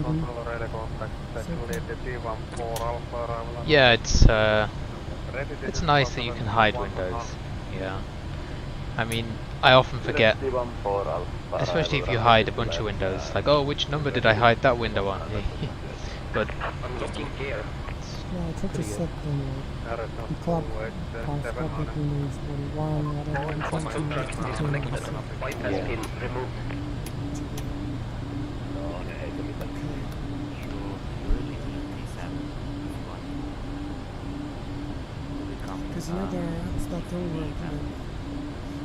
control radar contact, actually the T14 Alpha arrival. Yeah, it's nice that you can hide windows. Yeah. I mean, I often forget, especially if you hide a bunch of windows, like, oh, which number did I hide that window on? But I'm looking here. Yeah, it's such a set thing. The club has public windows 41, whatever, and something like that. White has been removed. Because you know there are apps that don't work.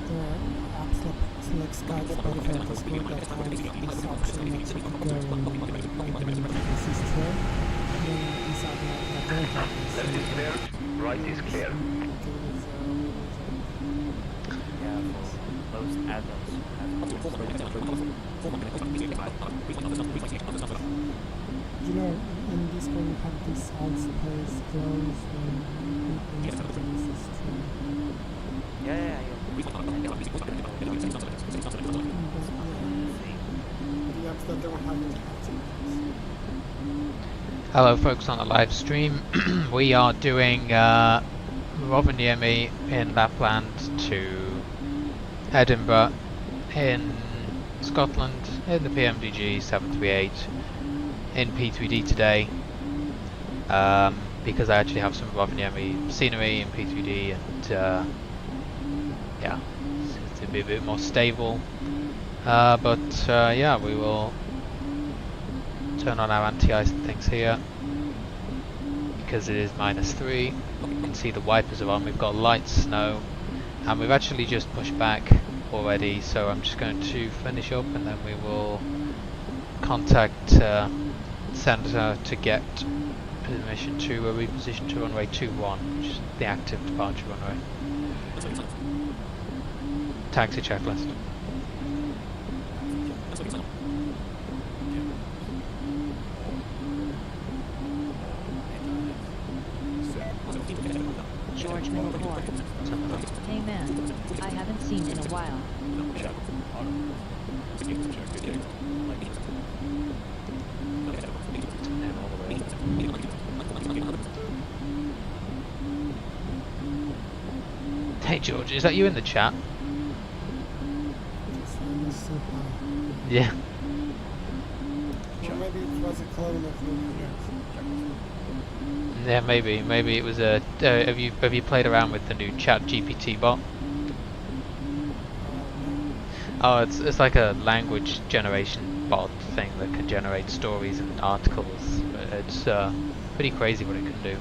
There are apps like Skype, Spotify, Discord that have this option that you could go and find the name of this is true. And then these are that don't have this. Left is clear, right is clear. Yeah, for most adults you know, in this one you have this side space closed and this is true. Yeah. The apps that don't have it hello folks on the live stream. We are doing Rovaniemi in Lapland to Edinburgh in Scotland in the pmdg 738 in P3D today, because I actually have some Rovaniemi scenery in P3D, and yeah, seems to be a bit more stable. But yeah, we will turn on our anti-ice things here because it is -3. You can see the wipers are on. We've got light snow, and we've actually just pushed back already. So I'm just going to finish up, and then we will contact Centre to get permission to reposition to runway 21, which is the active departure runway. Taxi checklist. George Millipore. Hey man, I haven't seen in a while. Hey George, is that you in the chat? Yeah. Or maybe it was a clone of Yeah, maybe it was a. Have you played around with the new Chat GPT bot? Oh, it's like a language generation bot thing that can generate stories and articles. It's pretty crazy what it can do.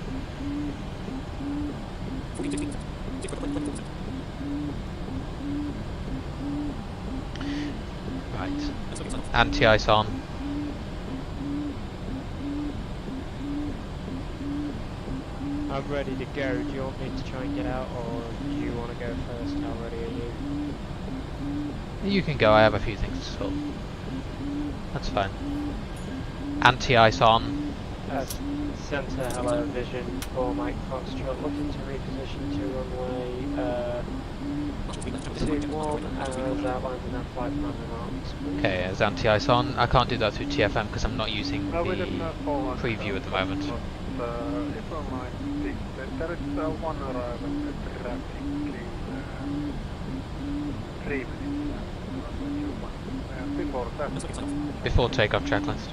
Right, anti-ice on. I'm ready to go. Do you want me to try and get out, or do you want to go first? How ready are you? You can go, I have a few things to sort. That's fine. Anti-ice on. Centre, hello, vision for Mike Foxtrot, looking to reposition to runway 21 as outlined in our flight plan remarks. Okay, as anti-ice on. I can't do that through TFM because I'm not using the preview at the moment. If I might think that there is one arrival at traffic in 3 minutes. Before that. Before takeoff checklist.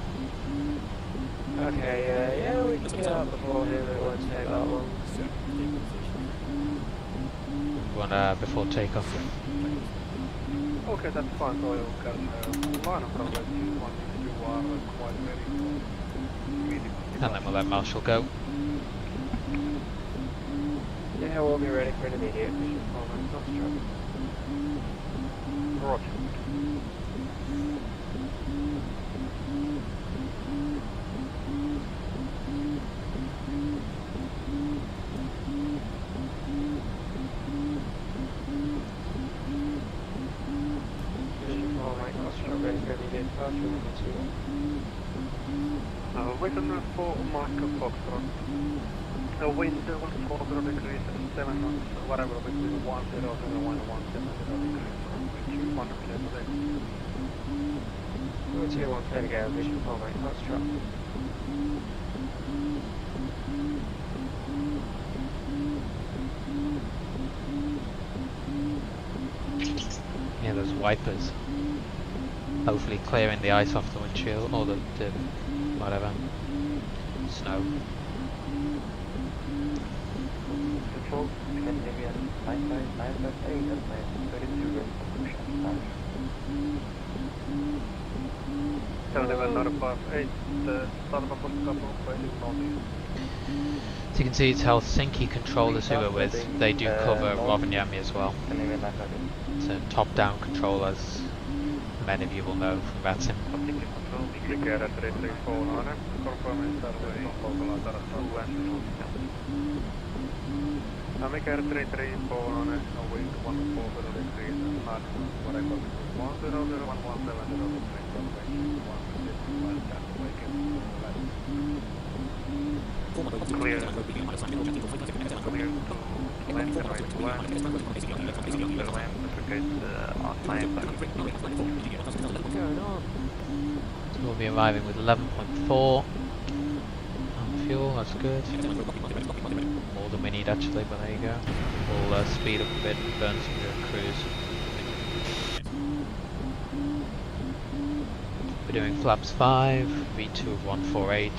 Okay, yeah, we can get out before him, it won't take that long. Before takeoff. Okay, that's fine, so you can line up around this one if you are quite very immediate. And then we'll let Marshall go. Yeah, we'll be ready for an immediate mission for Mike Foxtrot. Roger. Vision for Mike Foxtrot. Wind 140 degrees, 7 knots, whatever, between 100 and 170 degrees from which 1 clear today. 2-1, clear to go, vision 4 mate, Foxtrot. Yeah, those wipers. Hopefully clearing the ice off the windshield, or the whatever, snow. Control, Scandinavian 959.8 at my 32 resolution. 79458, start of couple operating northeast. So you can see it's Helsinki controllers who we're with. They do cover Rovaniemi as well. Scandinavian 958. It's a top-down control, as many of you will know from VATSIM. Helsinki control, Ikea 3349, confirming survey, local tarot 2 and 2. Ikea 3349, wind 140 degrees, and hard record 1001170 clear. Clear to left and right flank. The land navigate on What's going on? So we'll be arriving with 11.4 on fuel, that's good. More than we need actually, but there you go. We'll speed up a bit and burn some during cruise. We're doing flaps 5, V2 of 148.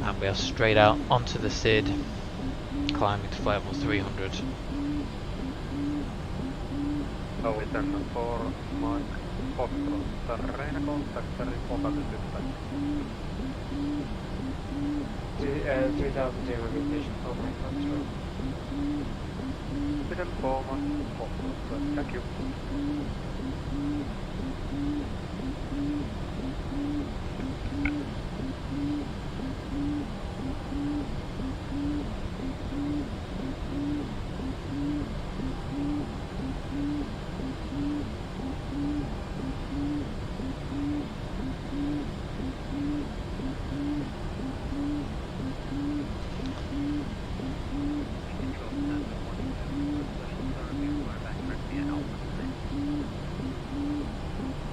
And we are straight out onto the SID, climbing to level 300. Oh, it's then for Mark Foxtrot, terrain contact, report 3,200 vision 4 mate, Foxtrot. Vision 4 Mark Foxtrot, thank you.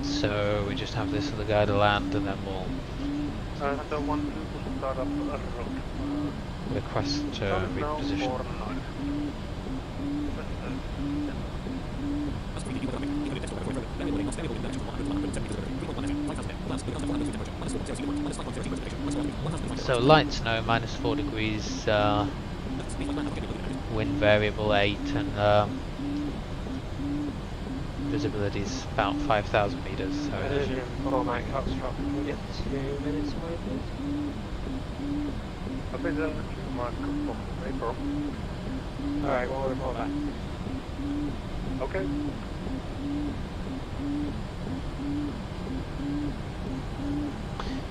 So we just have this other guy to land, and then we'll The one to start up a route. request reposition. So light snow, -4 degrees, wind variable 8, and visibility is about 5,000 meters. So Vision 4 mate, Foxtrot. Can we get 2 minutes away, please? Vision Mark Fox, April. Alright, we'll report back. Okay.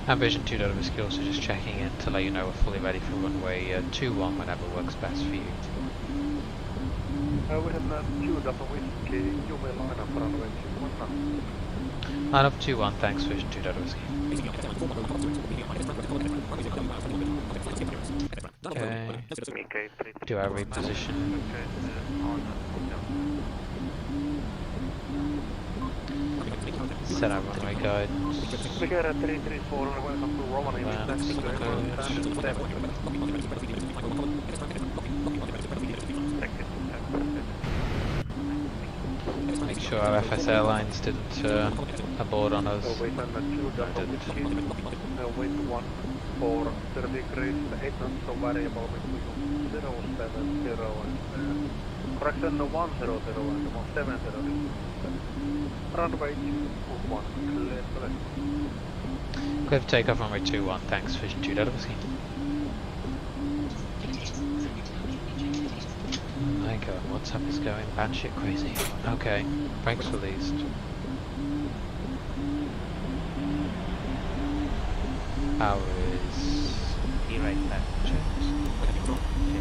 and Vision 2.0 also just checking in to let you know we're fully ready for runway 21 whenever works best for you. We have 2 Delta Whiskey, you will line up runway 21 now. Line up 2-1, thanks Vision 2.0 Whiskey. Okay, do our reposition. Set our runway guidance. We got a 334, welcome to Rovaniemi. Make sure our FS Airlines didn't abort on us. So we send a 2 Delta Whiskey, wind 140 degrees, 8 knots, so variable between 070 and correction 100 and 170. Runway 21, clear for that. Clear for takeoff runway 21, thanks Vision 2.0 Whiskey. Oh my god, WhatsApp is going batshit crazy. Okay, brakes released. Power is E-right left. checked.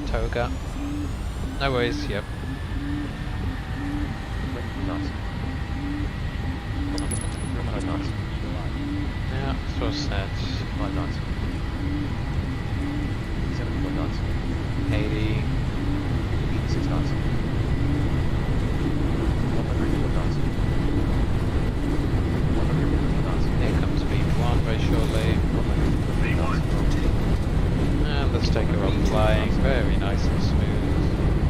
Toga. No worries, yep. Nice. Quite nice. Yeah, so set. Quite nice. 7 knots. 80. 6 knots. 100 knots. Let's take her up flying, very nice and smooth.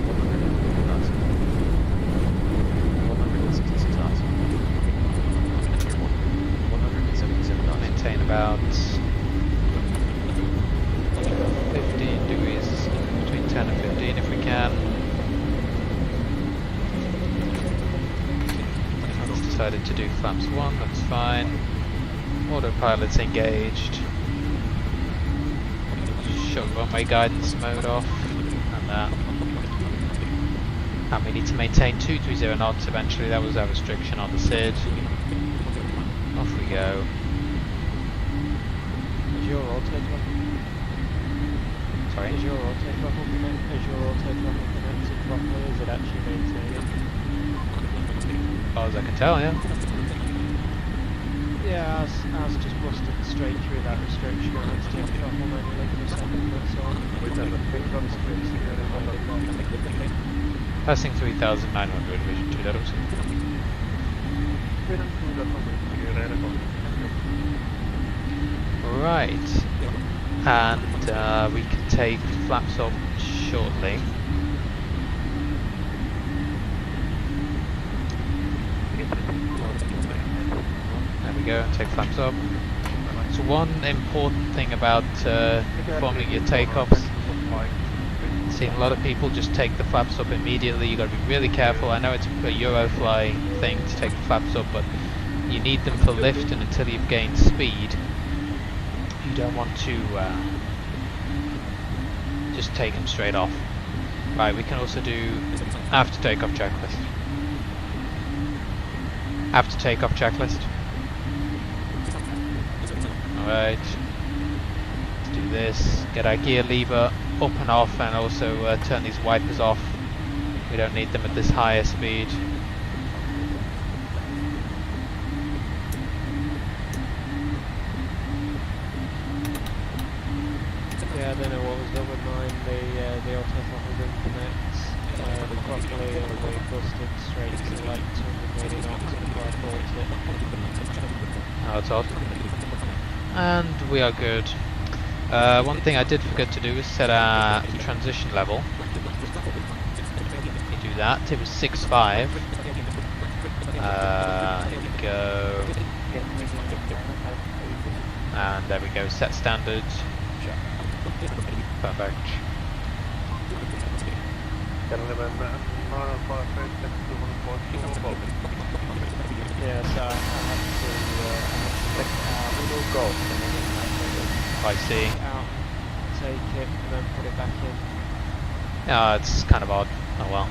100 knots. 166 knots. 177 knots. Maintain about 15 degrees, between 10 and 15 if we can. I've decided to do flaps 1, that's fine. Autopilot's engaged. Shut runway guidance mode off, and that. And we need to maintain 230 knots eventually, that was our restriction on the SID. Off we go. Is your auto throttle? Sorry? Is your auto throttle connected properly? Is it actually maintaining? As far as I can tell, yeah. Yeah, ours just busted straight through that restriction. I had to take the throttle manually for a second, that's all. Passing 3,900, vision 2 levels. Right, and we can take flaps up shortly. There we go, take flaps up. So one important thing about performing your takeoffs, seeing a lot of people just take the flaps up immediately. You got to be really careful. I know it's a Eurofly thing to take the flaps up, but you need them for lift, and until you've gained speed, you don't want to just take them straight off. Right, we can also do after takeoff checklist. After takeoff checklist. Alright, let's do this. Get our gear lever up and off, and also turn these wipers off. We don't need them at this higher speed. Yeah, I don't know what was done with mine. The auto throttle didn't connect properly, and we busted straight to like 280 knots before I caught it. Oh, that's odd. And we are good. One thing I did forget to do is set our transition level. You do that. It was 6.5. Here we go. And there we go. Set standard. Perfect. Yeah, so I had to Go. I see. out, take it, and then put it back in. Yeah, it's kind of odd. Oh well.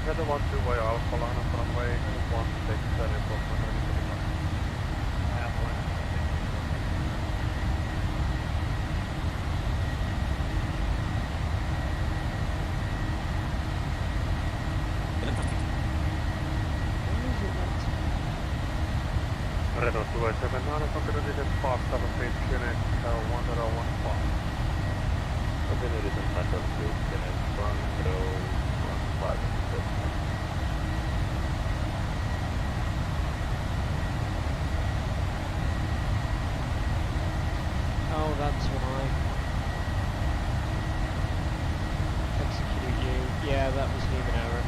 Heather 1-2-way Alpha line up runway 16 report 135. Renault 279 on considered park 7 feet unit 1015. Continued in Central Street unit 1015. Oh, that's why. Execute you. Yeah, that was human error.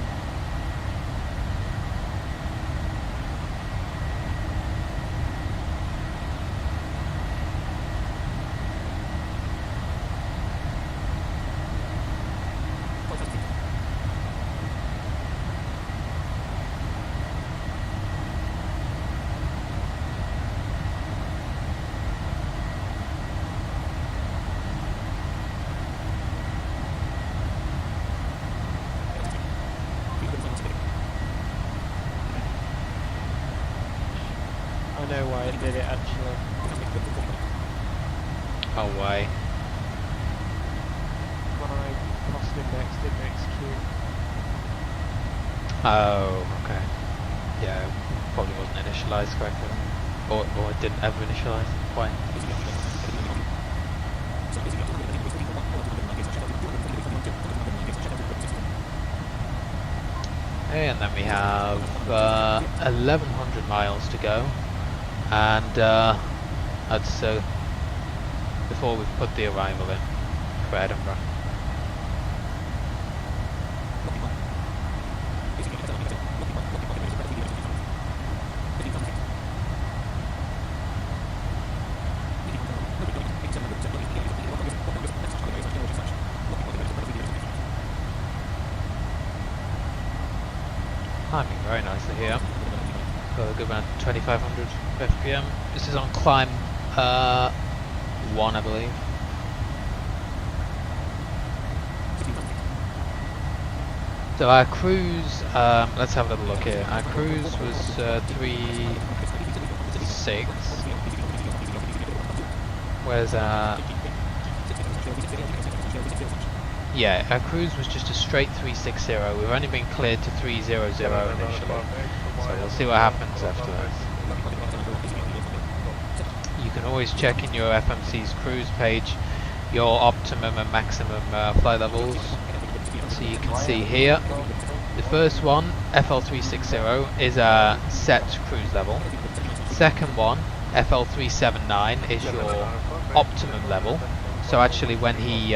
I know why it did it actually. Oh, why? My cost index didn't execute. Oh, okay. Yeah, probably wasn't initialized correctly. or it didn't ever initialize quite. Okay, and then we have 1100 miles to go, and that's before we've put the arrival in for Edinburgh. Climbing very nicely here. Got a good around 2500 FPM. This is on climb 1, I believe. So our cruise, let's have a little look here. Our cruise was 3.6. Where's our... Yeah, our cruise was just a straight 360. We've only been cleared to 300 initially. So we'll see what happens after that. You can always check in your FMC's cruise page your optimum and maximum flight levels. So you can see here, the first one, FL360, is a set cruise level. Second one, FL379, is your optimum level. So actually when he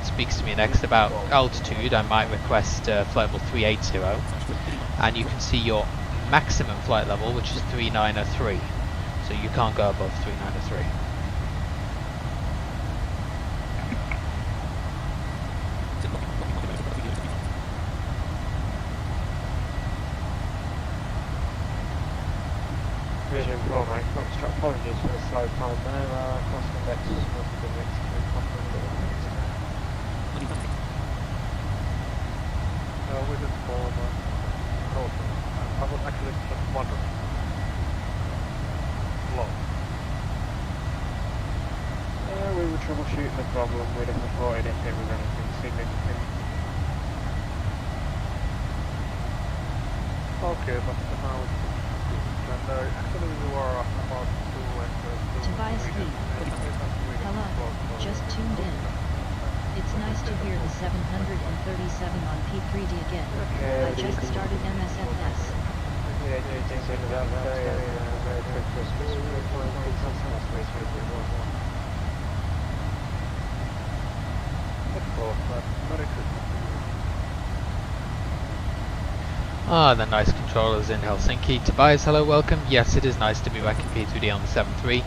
speaks to me next about altitude, I might request flight level 380. And you can see your maximum flight level, which is 3903. So you can't go above 3903. Vision for my Foxtrot, apologies for the slow time there, cost index must have been mixed with properly. We did form also. I was actually just wondering. Low. We were troubleshooting the problem, we'd have reported if it was anything significant. Okay, but now it's and actually we were about to enter Tobias Lee. Hello, just tuned in. It's nice to hear the 737 on P3D again. I just started MSFS. Yeah, things into that Merry Christmas. Merry Christmas. Ah, the nice controllers in Helsinki. Tobias, hello, welcome. Yes, it is nice to be back in P3D on the 7.3.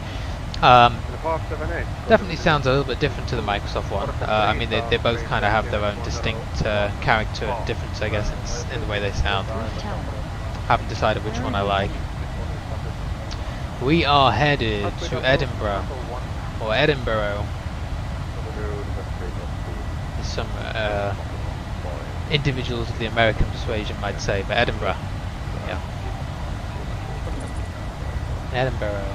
Definitely sounds a little bit different to the Microsoft one. I mean, they both kind of have their own distinct character and difference, I guess, in the way they sound. Haven't decided which one I like. We are headed to Edinburgh, or Edinburgh. Some individuals of the American persuasion might say, but Edinburgh. Yeah. Edinburgh.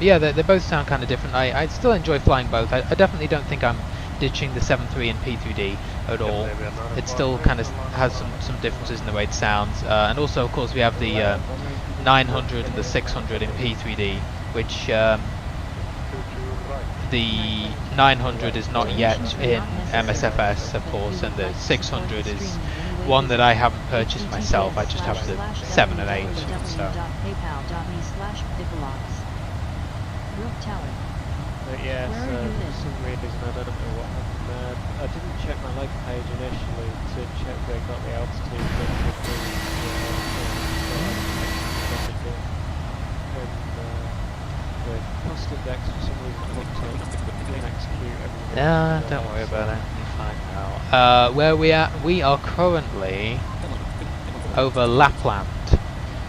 Yeah, they both sound kind of different. I still enjoy flying both. I definitely don't think I'm ditching the 7.3 and P3D at all. It still kind of has some differences in the way it sounds. And also, of course, we have the 900 and the 600 in P3D, which the 900 is not yet in MSFS, of course, and the 600 is one that I haven't purchased myself. I just have the 7 and 8. So. Yeah, so for some reason I don't know what happened there. I didn't check my leg page initially to check they got the altitude, but the cost index for some reason looked up, didn't execute everything. Yeah, don't worry about it. You're fine now. Where we at? We are currently over Lapland.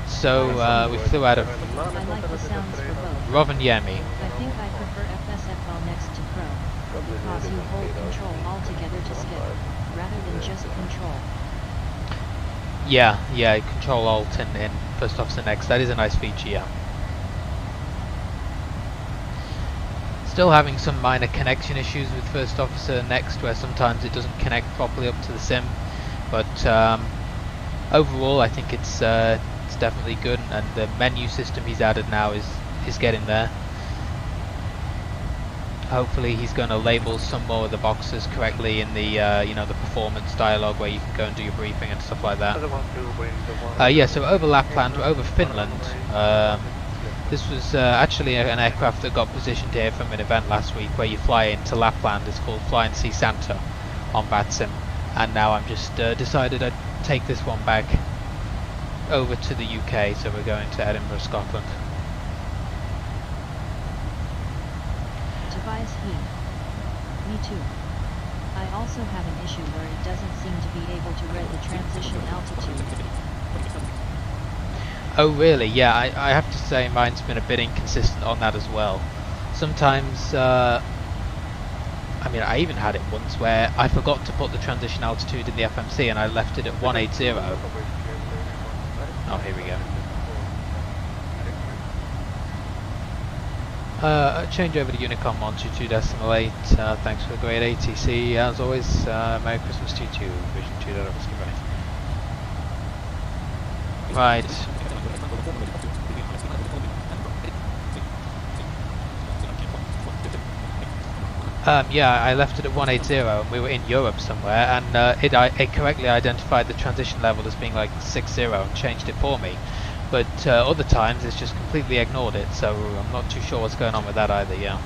So we flew out of Rovaniemi. I think I prefer FSFL next to Pro, because you hold control altogether to skip, rather than just control. Yeah, control alt in First Officer Next. That is a nice feature, yeah. Still having some minor connection issues with First Officer Next, where sometimes it doesn't connect properly up to the sim, but overall I think it's It's definitely good, and the menu system he's added now is getting there. Hopefully he's going to label some more of the boxes correctly in the you know, the performance dialogue where you can go and do your briefing and stuff like that. Yeah, so over Lapland, over Finland. This was actually an aircraft that got positioned here from an event last week where you fly into Lapland. It's called Fly and See Santa on VATSIM, and now I'm just decided I'd take this one back over to the UK, so we're going to Edinburgh, Scotland. Tobias Heath. Me too. I also have an issue where it doesn't seem to be able to read the transition altitude. Oh really? Yeah, I have to say mine's been a bit inconsistent on that as well. Sometimes, I mean, I even had it once where I forgot to put the transition altitude in the FMC and I left it at 180. Oh, here we go. Change over to Unicom 122.8. Thanks for the great ATC. As always, Merry Christmas to you too. Vision 2. Goodbye. Right. Yeah, I left it at 180 and we were in Europe somewhere, and it correctly identified the transition level as being like 60 and changed it for me. But other times it's just completely ignored it, so I'm not too sure what's going on with that either, yeah.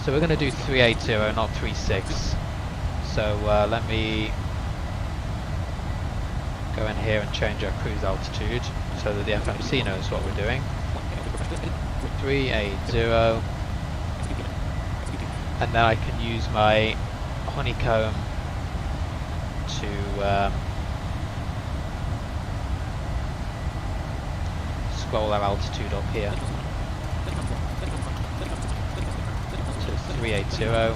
So we're going to do 380, not 36. So let me go in here and change our cruise altitude so that the FMC knows what we're doing. 380. And then I can use my honeycomb to scroll our altitude up here to 380.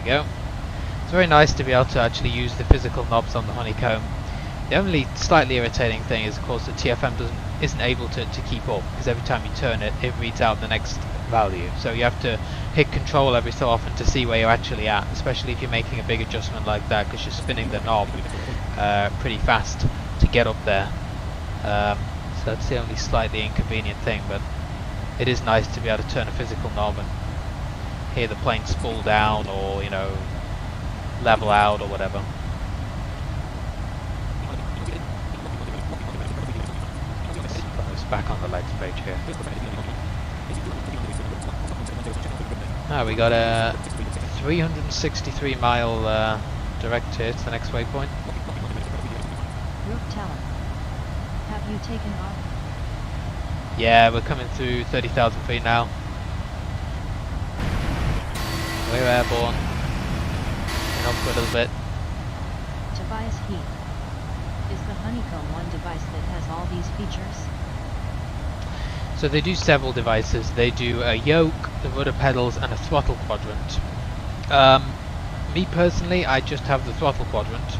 Go. It's very nice to be able to actually use the physical knobs on the honeycomb. The only slightly irritating thing is, of course, that TFM isn't able to keep up, because every time you turn it, it reads out the next value. So you have to hit control every so often to see where you're actually at, especially if you're making a big adjustment like that, because you're spinning the knob pretty fast to get up there. So that's the only slightly inconvenient thing, but it is nice to be able to turn a physical knob and hear the plane spool down, or, you know, level out or whatever. It's back on the legs page here. Ah, we got a 363 mile direct here to the next waypoint. Rook Tower. Have you taken off? Yeah, we're coming through 30,000 feet now. We're airborne. And up for a little bit. Tobias Heath. Is the Honeycomb one device that has all these features? So they do several devices. They do a yoke, the rudder pedals, and a throttle quadrant. Me personally, I just have the throttle quadrant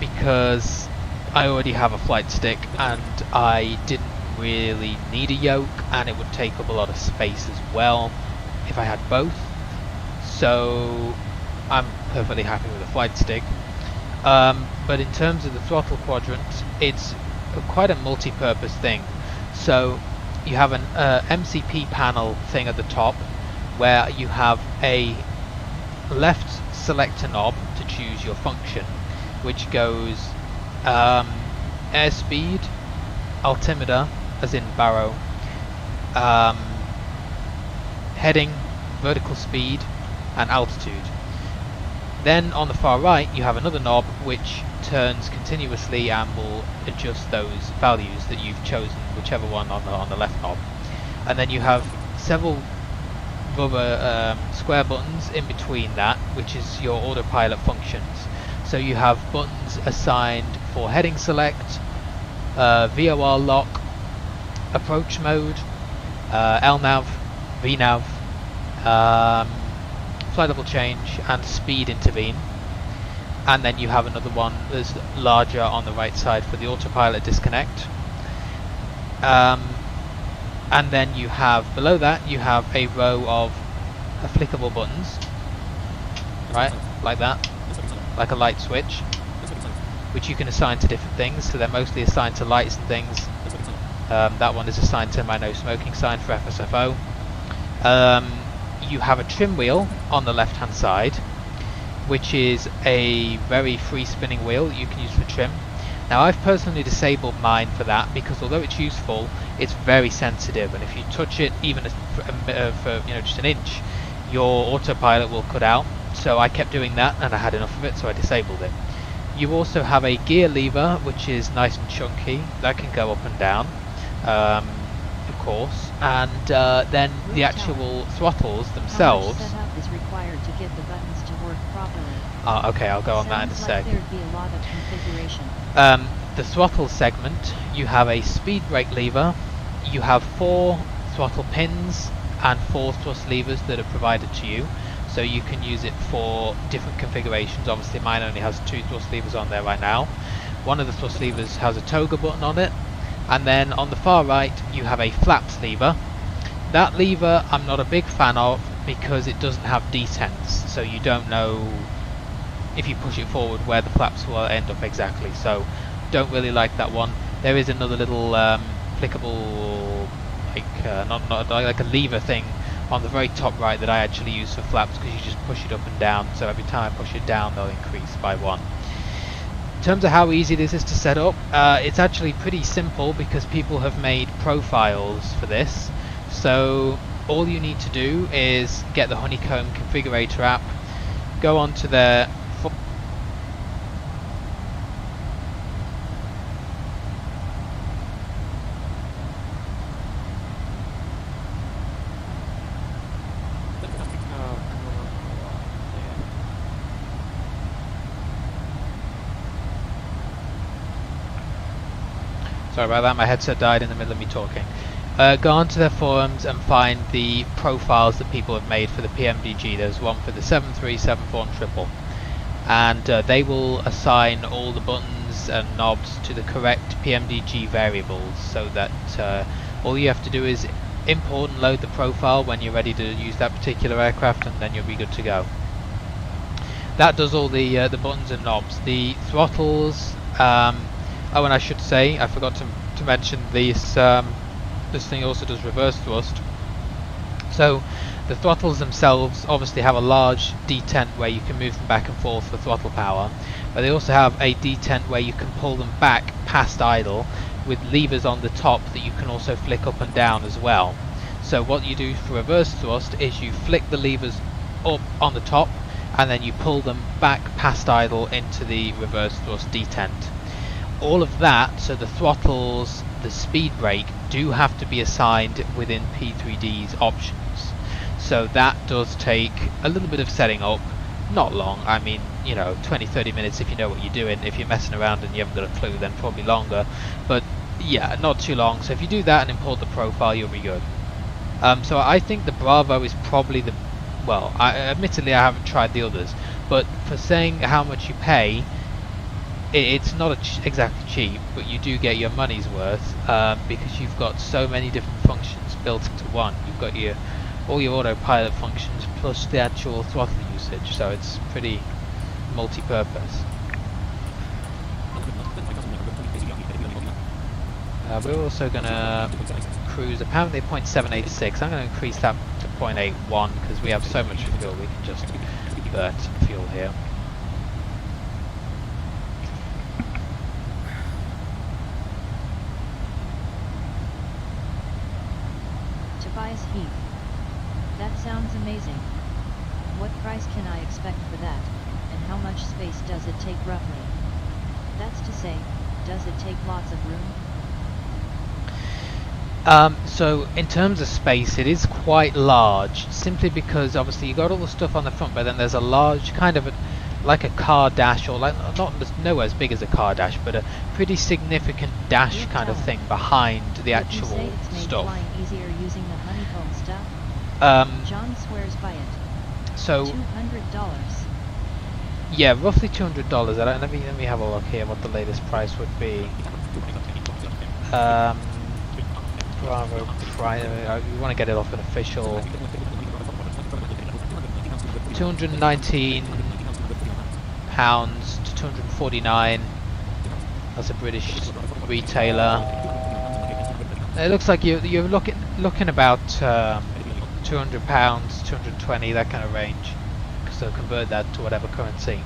because I already have a flight stick and I didn't really need a yoke, and it would take up a lot of space as well if I had both. So I'm perfectly happy with a flight stick. But in terms of the throttle quadrant, it's quite a multi-purpose thing. So you have an MCP panel thing at the top where you have a left selector knob to choose your function, which goes airspeed, altimeter, as in baro, heading, vertical speed, and altitude. Then on the far right you have another knob which turns continuously and will adjust those values that you've chosen, whichever one on the left knob. And then you have several rubber square buttons in between that, which is your autopilot functions. So you have buttons assigned for heading select, VOR lock, approach mode, LNAV, VNAV, flight level change, and speed intervene. and then you have another one that's larger on the right side for the autopilot disconnect. And then you have, below that, you have a row of flickable buttons, right, like that, like a light switch, which you can assign to different things. So they're mostly assigned to lights and things. That one is assigned to my no smoking sign for FSFO. You have a trim wheel on the left hand side, which is a very free spinning wheel that you can use for trim. Now I've personally disabled mine for that because although it's useful, it's very sensitive, and if you touch it even for just an inch, your autopilot will cut out. So I kept doing that and I had enough of it, so I disabled it. You also have a gear lever, which is nice and chunky, that can go up and down, of course, and then the actual throttles themselves. How much setup is required to get the buttons to work properly? Okay, I'll go on that in a sec. There'd be a lot of configuration. The throttle segment, you have a speed brake lever, you have 4 throttle pins and 4 thrust levers that are provided to you, so you can use it for different configurations. Obviously mine only has 2 thrust levers on there right now. One of the thrust levers has a toga button on it, and then on the far right you have a flaps lever. That lever I'm not a big fan of because it doesn't have detents, so you don't know if you push it forward where the flaps will end up exactly, so don't really like that one. There is another little flickable, like a lever thing on the very top right that I actually use for flaps, because you just push it up and down, so every time I push it down they'll increase by 1. In terms of how easy this is to set up, it's actually pretty simple because people have made profiles for this. So all you need to do is get the Honeycomb configurator app, go onto their Sorry about that, my headset died in the middle of me talking. Go onto their forums and find the profiles that people have made for the pmdg. There's one for the 73, 74 and triple. And they will assign all the buttons and knobs to the correct pmdg variables, so that all you have to do is import and load the profile when you're ready to use that particular aircraft, and then you'll be good to go. That does all the buttons and knobs. The throttles, oh, and I should say, I forgot to mention this. This thing also does reverse thrust. So the throttles themselves obviously have a large detent where you can move them back and forth for throttle power, but they also have a detent where you can pull them back past idle with levers on the top that you can also flick up and down as well. So what you do for reverse thrust is you flick the levers up on the top and then you pull them back past idle into the reverse thrust detent. All of that, so the throttles, the speed brake, do have to be assigned within P3D's options. So that does take a little bit of setting up, not long, I mean, 20-30 minutes if you know what you're doing. If you're messing around and you haven't got a clue, then probably longer, but yeah, not too long. So if you do that and import the profile, you'll be good. So I think the Bravo is probably the, well, admittedly I haven't tried the others, but for saying how much you pay, it's not exactly cheap, but you do get your money's worth, because you've got so many different functions built into one. You've got all your autopilot functions plus the actual throttle usage, so it's pretty multi-purpose. We're also going to cruise apparently 0.786. I'm going to increase that to 0.81 because we have so much fuel we can just burn some fuel here. Heath. That sounds amazing. What price can I expect for that, and how much space does it take roughly? That's to say, does it take lots of room? So in terms of space, it is quite large, simply because obviously you got all the stuff on the front, but then there's a large kind of like a car dash, or like nowhere as big as a car dash, but a pretty significant dash kind of thing behind the actual stuff. It's made flying easier using the honeycomb stuff. John swears by it. So $200. Yeah, roughly $200. Let me have a look here. What the latest price would be. Bravo Prime. You want to get it off an official. 219 pounds to 249. That's a British retailer. It looks like you're looking about 200 pounds, 220, that kind of range. So convert that to whatever currency.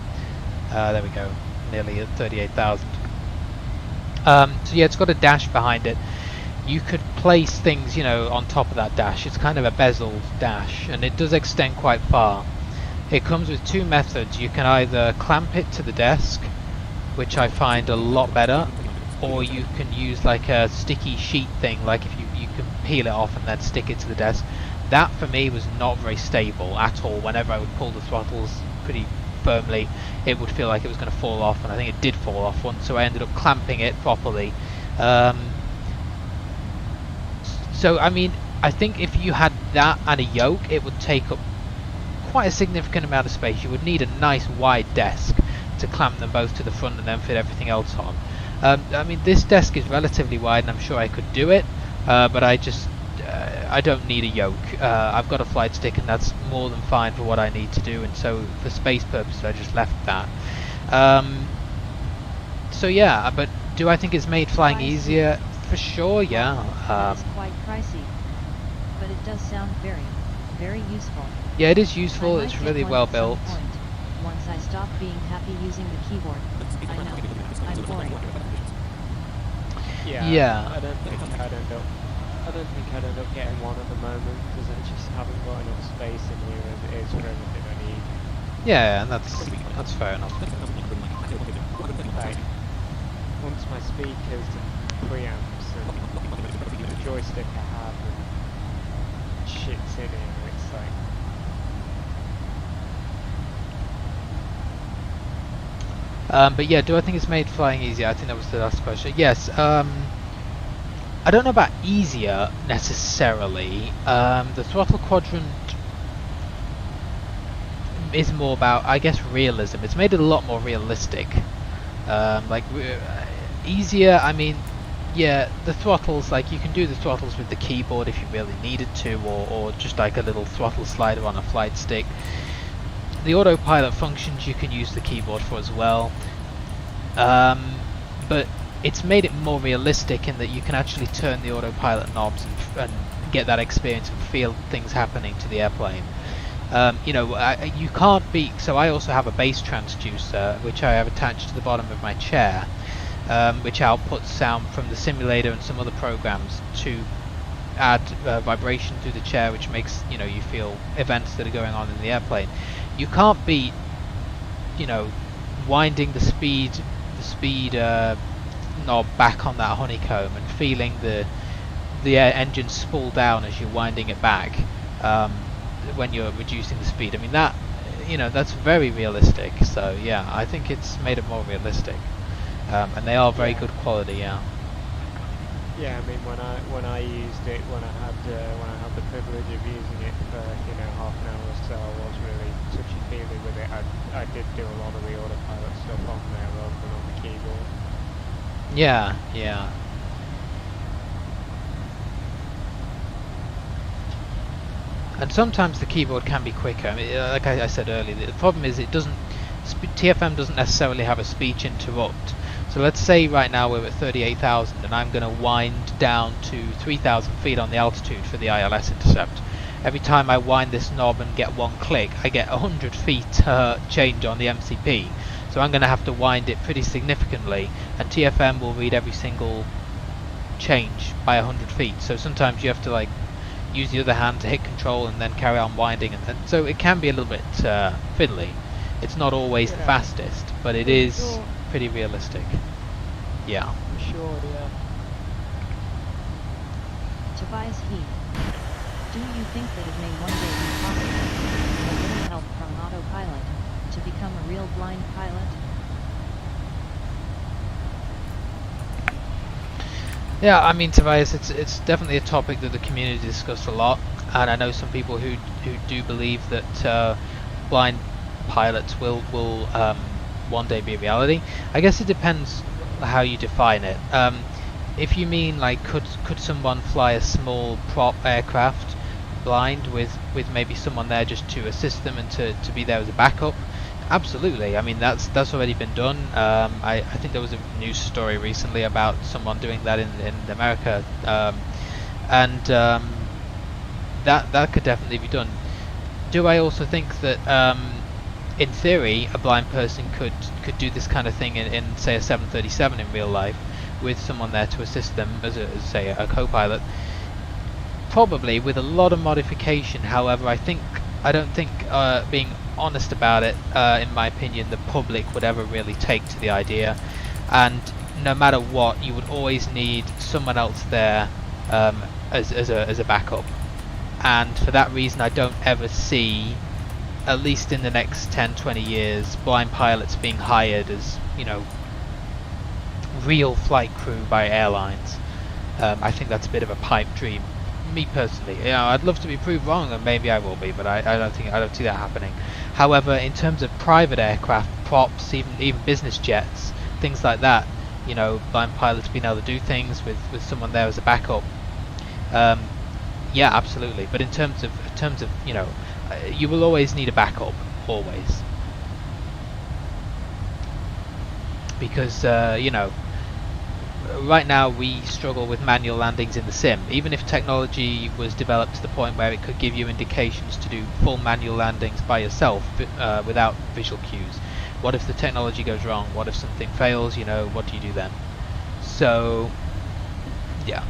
There we go, nearly at 38,000. So yeah, it's got a dash behind it. You could place things, you know, on top of that dash. It's kind of a bezeled dash, and it does extend quite far. It comes with two methods. You can either clamp it to the desk, which I find a lot better, or you can use like a sticky sheet thing, like if you can peel it off and then stick it to the desk. That for me was not very stable at all. Whenever I would pull the throttles pretty firmly, it would feel like it was going to fall off, and I think it did fall off once, so I ended up clamping it properly. So I mean, I think if you had that and a yoke, it would take up quite a significant amount of space. You would need a nice wide desk to clamp them both to the front and then fit everything else on. I mean, this desk is relatively wide, and I'm sure I could do it, but I don't need a yoke. I've got a flight stick, and that's more than fine for what I need to do, and so for space purposes I just left that. So yeah, but do I think it's made flying easier? For sure, yeah. It's quite pricey, but it does sound very, very useful. Yeah, it is useful. I might It's get really one well at some built. point, once I stop being happy using the keyboard. I know, I'm boring. Yeah. I don't think I'd end up getting one at the moment, because I just haven't got enough space in here as it is for everything I need. Yeah, and that's fair enough. Like, once my speakers and preamps and the joystick I have and shit's in here, it's like... But yeah, do I think it's made flying easier? I think that was the last question. Yes. I don't know about easier necessarily. The throttle quadrant is more about, I guess, realism. It's made it a lot more realistic. Easier, I mean, yeah, the throttles, like you can do the throttles with the keyboard if you really needed to, or just like a little throttle slider on a flight stick. The autopilot functions you can use the keyboard for as well, but it's made it more realistic in that you can actually turn the autopilot knobs and get that experience and feel things happening to the airplane. You know, you can't beat. So I also have a bass transducer which I have attached to the bottom of my chair, which outputs sound from the simulator and some other programs to add vibration through the chair, which makes, you know, you feel events that are going on in the airplane. You can't beat, you know, winding the speed knob back on that honeycomb and feeling the engine spool down as you're winding it back when you're reducing the speed. I mean, that, you know, that's very realistic. So yeah, I think it's made it more realistic, and they are very good quality. Yeah. Yeah, I mean, when I used it, when I had the privilege of using it for, you know, half an hour or so, I was really touchy-feely with it. I did do a lot of the autopilot stuff on there rather than on the keyboard. Yeah, yeah. And sometimes the keyboard can be quicker. I mean, like I said earlier, the problem is it doesn't. TFM doesn't necessarily have a speech interrupt. So let's say right now we're at 38,000 and I'm going to wind down to 3,000 feet on the altitude for the ILS intercept. Every time I wind this knob and get one click, I get 100 feet change on the MCP. So I'm going to have to wind it pretty significantly, and TFM will read every single change by 100 feet. So sometimes you have to like use the other hand to hit control and then carry on winding, and so it can be a little bit fiddly. It's not always the fastest, but it is pretty realistic. Yeah. For sure, yeah. Tobias Heath. Do you think that it may one day be possible, with a little help from autopilot, to become a real blind pilot? Yeah, I mean, Tobias, it's definitely a topic that the community discussed a lot, and I know some people who do believe that blind pilots will one day be a reality. I guess it depends how you define it. If you mean like could someone fly a small prop aircraft blind with maybe someone there just to assist them and to be there as a backup, absolutely. I mean that's already been done. I think there was a news story recently about someone doing that in America, and that could definitely be done. Do I also think that in theory a blind person could do this kind of thing in say a 737 in real life with someone there to assist them as say a co-pilot? Probably, with a lot of modification. However, I don't think being honest about it, in my opinion, the public would ever really take to the idea, and no matter what, you would always need someone else there as a backup. And for that reason, I don't ever see, at least in the next 10-20 years, blind pilots being hired as, you know, real flight crew by airlines. I think that's a bit of a pipe dream, me personally. You know, I'd love to be proved wrong, and maybe I will be, but I don't see that happening. However, in terms of private aircraft, props, even business jets, things like that, you know, blind pilots being able to do things with someone there as a backup. Yeah, absolutely. But in terms of you know, you will always need a backup, always, because you know, right now we struggle with manual landings in the sim. Even if technology was developed to the point where it could give you indications to do full manual landings by yourself without visual cues, what if the technology goes wrong? What if something fails? You know, what do you do then? So yeah.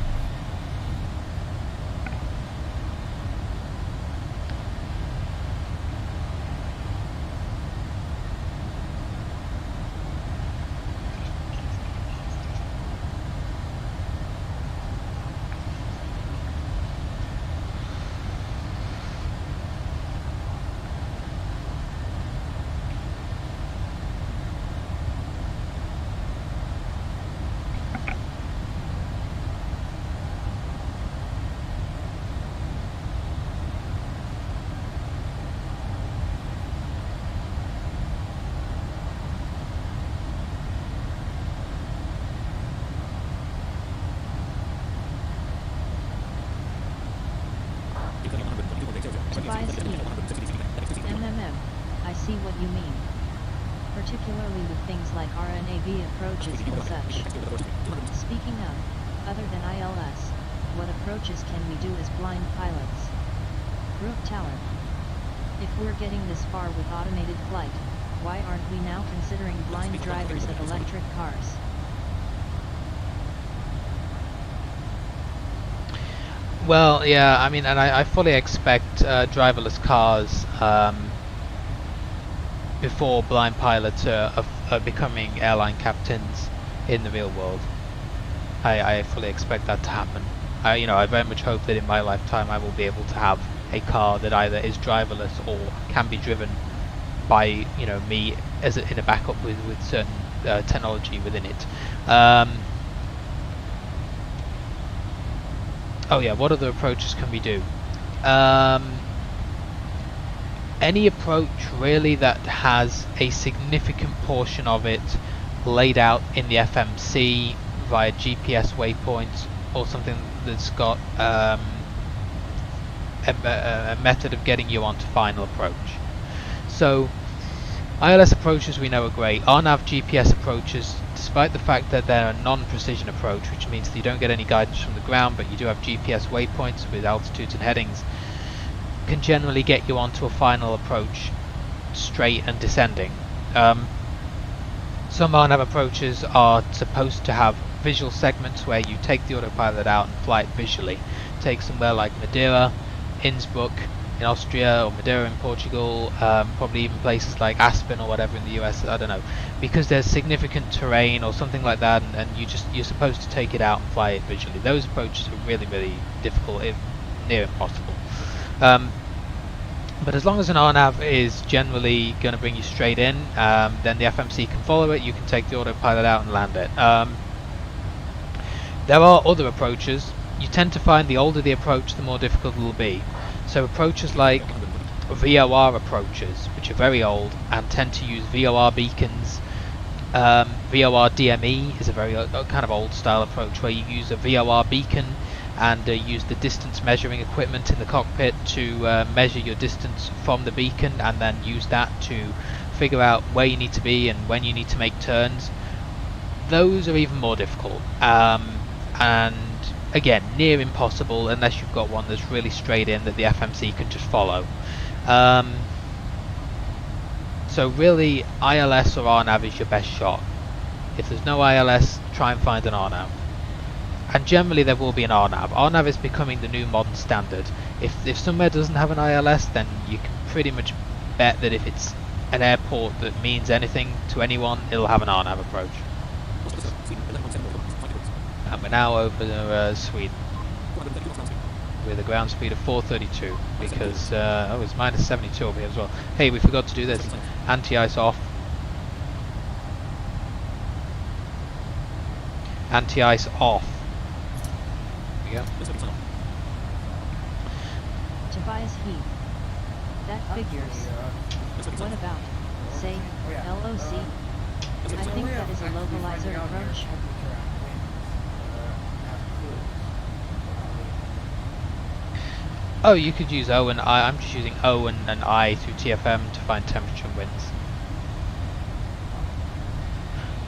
Tobias E. MMM. I see what you mean. Particularly with things like RNAV approaches and such. Speaking of, other than ILS, what approaches can we do as blind pilots? Brook Tower. If we're getting this far with automated flight, why aren't we now considering blind drivers of electric cars? Well, yeah, I mean, and I fully expect driverless cars before blind pilots are becoming airline captains in the real world. I fully expect that to happen. You know, I very much hope that in my lifetime I will be able to have a car that either is driverless or can be driven by, you know, me as in a backup with certain technology within it. Oh yeah, what other approaches can we do? Any approach really that has a significant portion of it laid out in the FMC via GPS waypoints, or something that's got a method of getting you onto final approach. So ILS approaches we know are great. RNAV GPS approaches, despite the fact that they're a non-precision approach, which means that you don't get any guidance from the ground, but you do have GPS waypoints with altitudes and headings, can generally get you onto a final approach straight and descending. Some RNAV approaches are supposed to have visual segments where you take the autopilot out and fly it visually. Take somewhere like Madeira, Innsbruck in Austria, or Madeira in Portugal, probably even places like Aspen or whatever in the US, I don't know, because there's significant terrain or something like that, and you're supposed to take it out and fly it visually. Those approaches are really, really difficult, if near impossible. But as long as an RNAV is generally going to bring you straight in, then the FMC can follow it, you can take the autopilot out and land it. There are other approaches. You tend to find the older the approach, the more difficult it will be. So approaches like VOR approaches, which are very old and tend to use VOR beacons. VOR DME is a very kind of old style approach where you use a VOR beacon and use the distance measuring equipment in the cockpit to measure your distance from the beacon, and then use that to figure out where you need to be and when you need to make turns. Those are even more difficult, and again, near impossible unless you've got one that's really straight in that the FMC can just follow. So really, ILS or RNAV is your best shot. If there's no ILS, try and find an RNAV. And generally there will be an RNAV. RNAV is becoming the new modern standard. If somewhere doesn't have an ILS, then you can pretty much bet that if it's an airport that means anything to anyone, it'll have an RNAV approach. And we're now over Sweden with a ground speed of 432 because oh, it's minus 72 over here as well. Hey, we forgot to do this. Anti-ice off. Anti-ice off. There we go. Tobias Heath. That figures. What about, say, LOC? I think that is a localizer approach. Oh, you could use O and I. I'm just using O and I through TFM to find temperature and winds.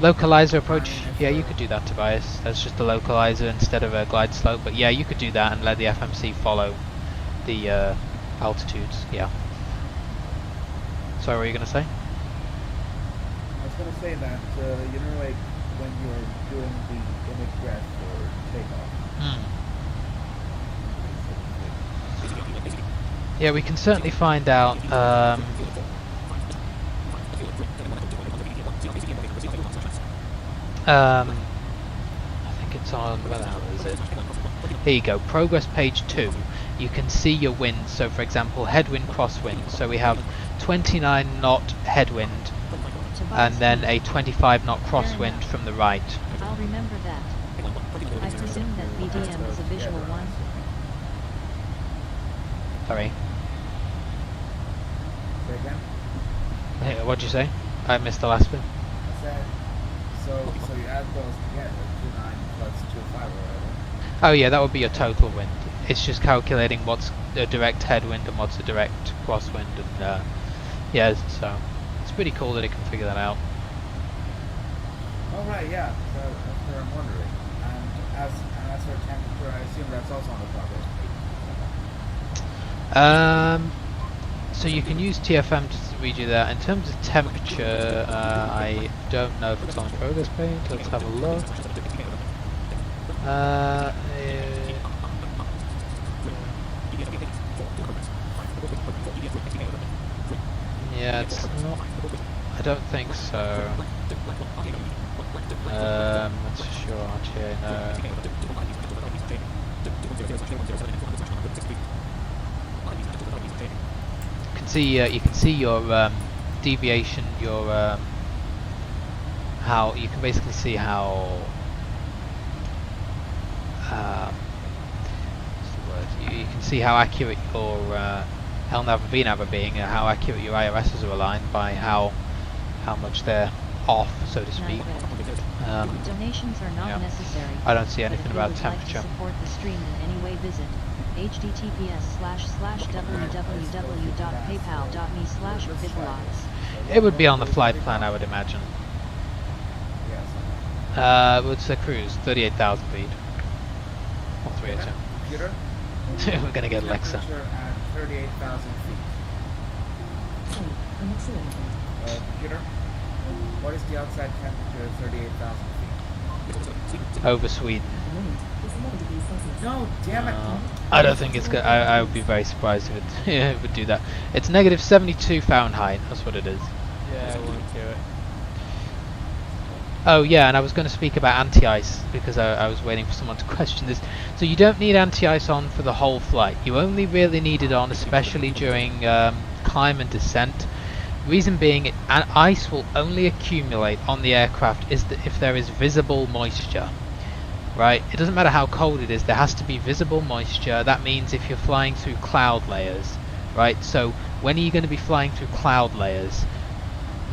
Localizer approach, yeah, you could do that, Tobias. That's just a localizer instead of a glide slope. But yeah, you could do that and let the FMC follow the altitudes. Yeah. Sorry, what were you going to say? I was going to say that, you know, like when you're doing the image graph for takeoff. Yeah, we can certainly find out. I think it's on. Where the hell is it? Here you go. Progress page 2. You can see your winds. So, for example, headwind, crosswind. So we have 29 knot headwind, and then a 25 knot crosswind from the right. I'll remember that. I presume that BDM is a visual one. Sorry. Say again? Hey, what'd you say? I missed the last bit. I said, so you add those together, 29 plus 25 or whatever. Oh yeah, that would be your total wind. It's just calculating what's a direct headwind and what's a direct crosswind, and yeah, so it's pretty cool that it can figure that out. Oh right, yeah. So that's what I'm wondering. And as for temperature, I assume that's also on the progress page. So you can use TFM to read you that. In terms of temperature, I don't know if it's on the progress page. Let's have a look. Yeah, it's not. I don't think so. That's for sure. Actually, no. You can see your deviation, your how you can basically see how what's the word? You can see how accurate your LNAV and VNAV are being, and how accurate your IRSs are aligned by how much they're off, so to speak. Donations are not necessary. I don't see anything but if about you would temperature. Like to support the stream in any way, visit https://www.paypal.me/vitalize. It would be on the flight plan, I would imagine. What's the cruise? 38,000 feet. Or 302. Computer? We're gonna get Alexa. Temperature at 38,000 feet. Computer? What is the outside temperature at 38,000 feet? Over Sweden. No, damn it! I don't think it's good. I would be very surprised if it would do that. It's negative 72 Fahrenheit. That's what it is. Yeah, I won't do it. Oh yeah, and I was going to speak about anti-ice because I was waiting for someone to question this. So you don't need anti-ice on for the whole flight. You only really need it on, especially during climb and descent. Reason being, ice will only accumulate on the aircraft if there is visible moisture. Right? It doesn't matter how cold it is, there has to be visible moisture. That means if you're flying through cloud layers, right? So when are you going to be flying through cloud layers?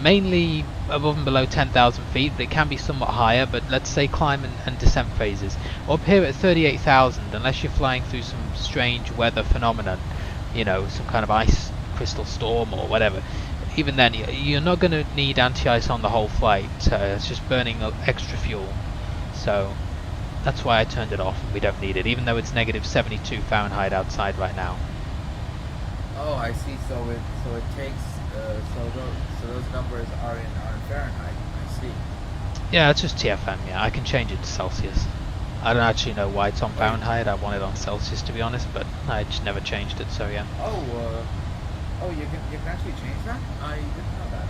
Mainly above and below 10,000 feet, but it can be somewhat higher, but let's say climb and descent phases. Up here at 38,000, unless you're flying through some strange weather phenomenon, you know, some kind of ice crystal storm or whatever, even then you're not going to need anti-ice on the whole flight. It's just burning extra fuel. So that's why I turned it off, and we don't need it, even though it's negative 72 Fahrenheit outside right now. Oh, I see. So it takes so those numbers are in Fahrenheit. I see. Yeah, it's just TFM. Yeah, I can change it to Celsius. I don't actually know why it's on Fahrenheit. I want it on Celsius, to be honest, but I just never changed it. So yeah. Oh, you can actually change that? I didn't know that.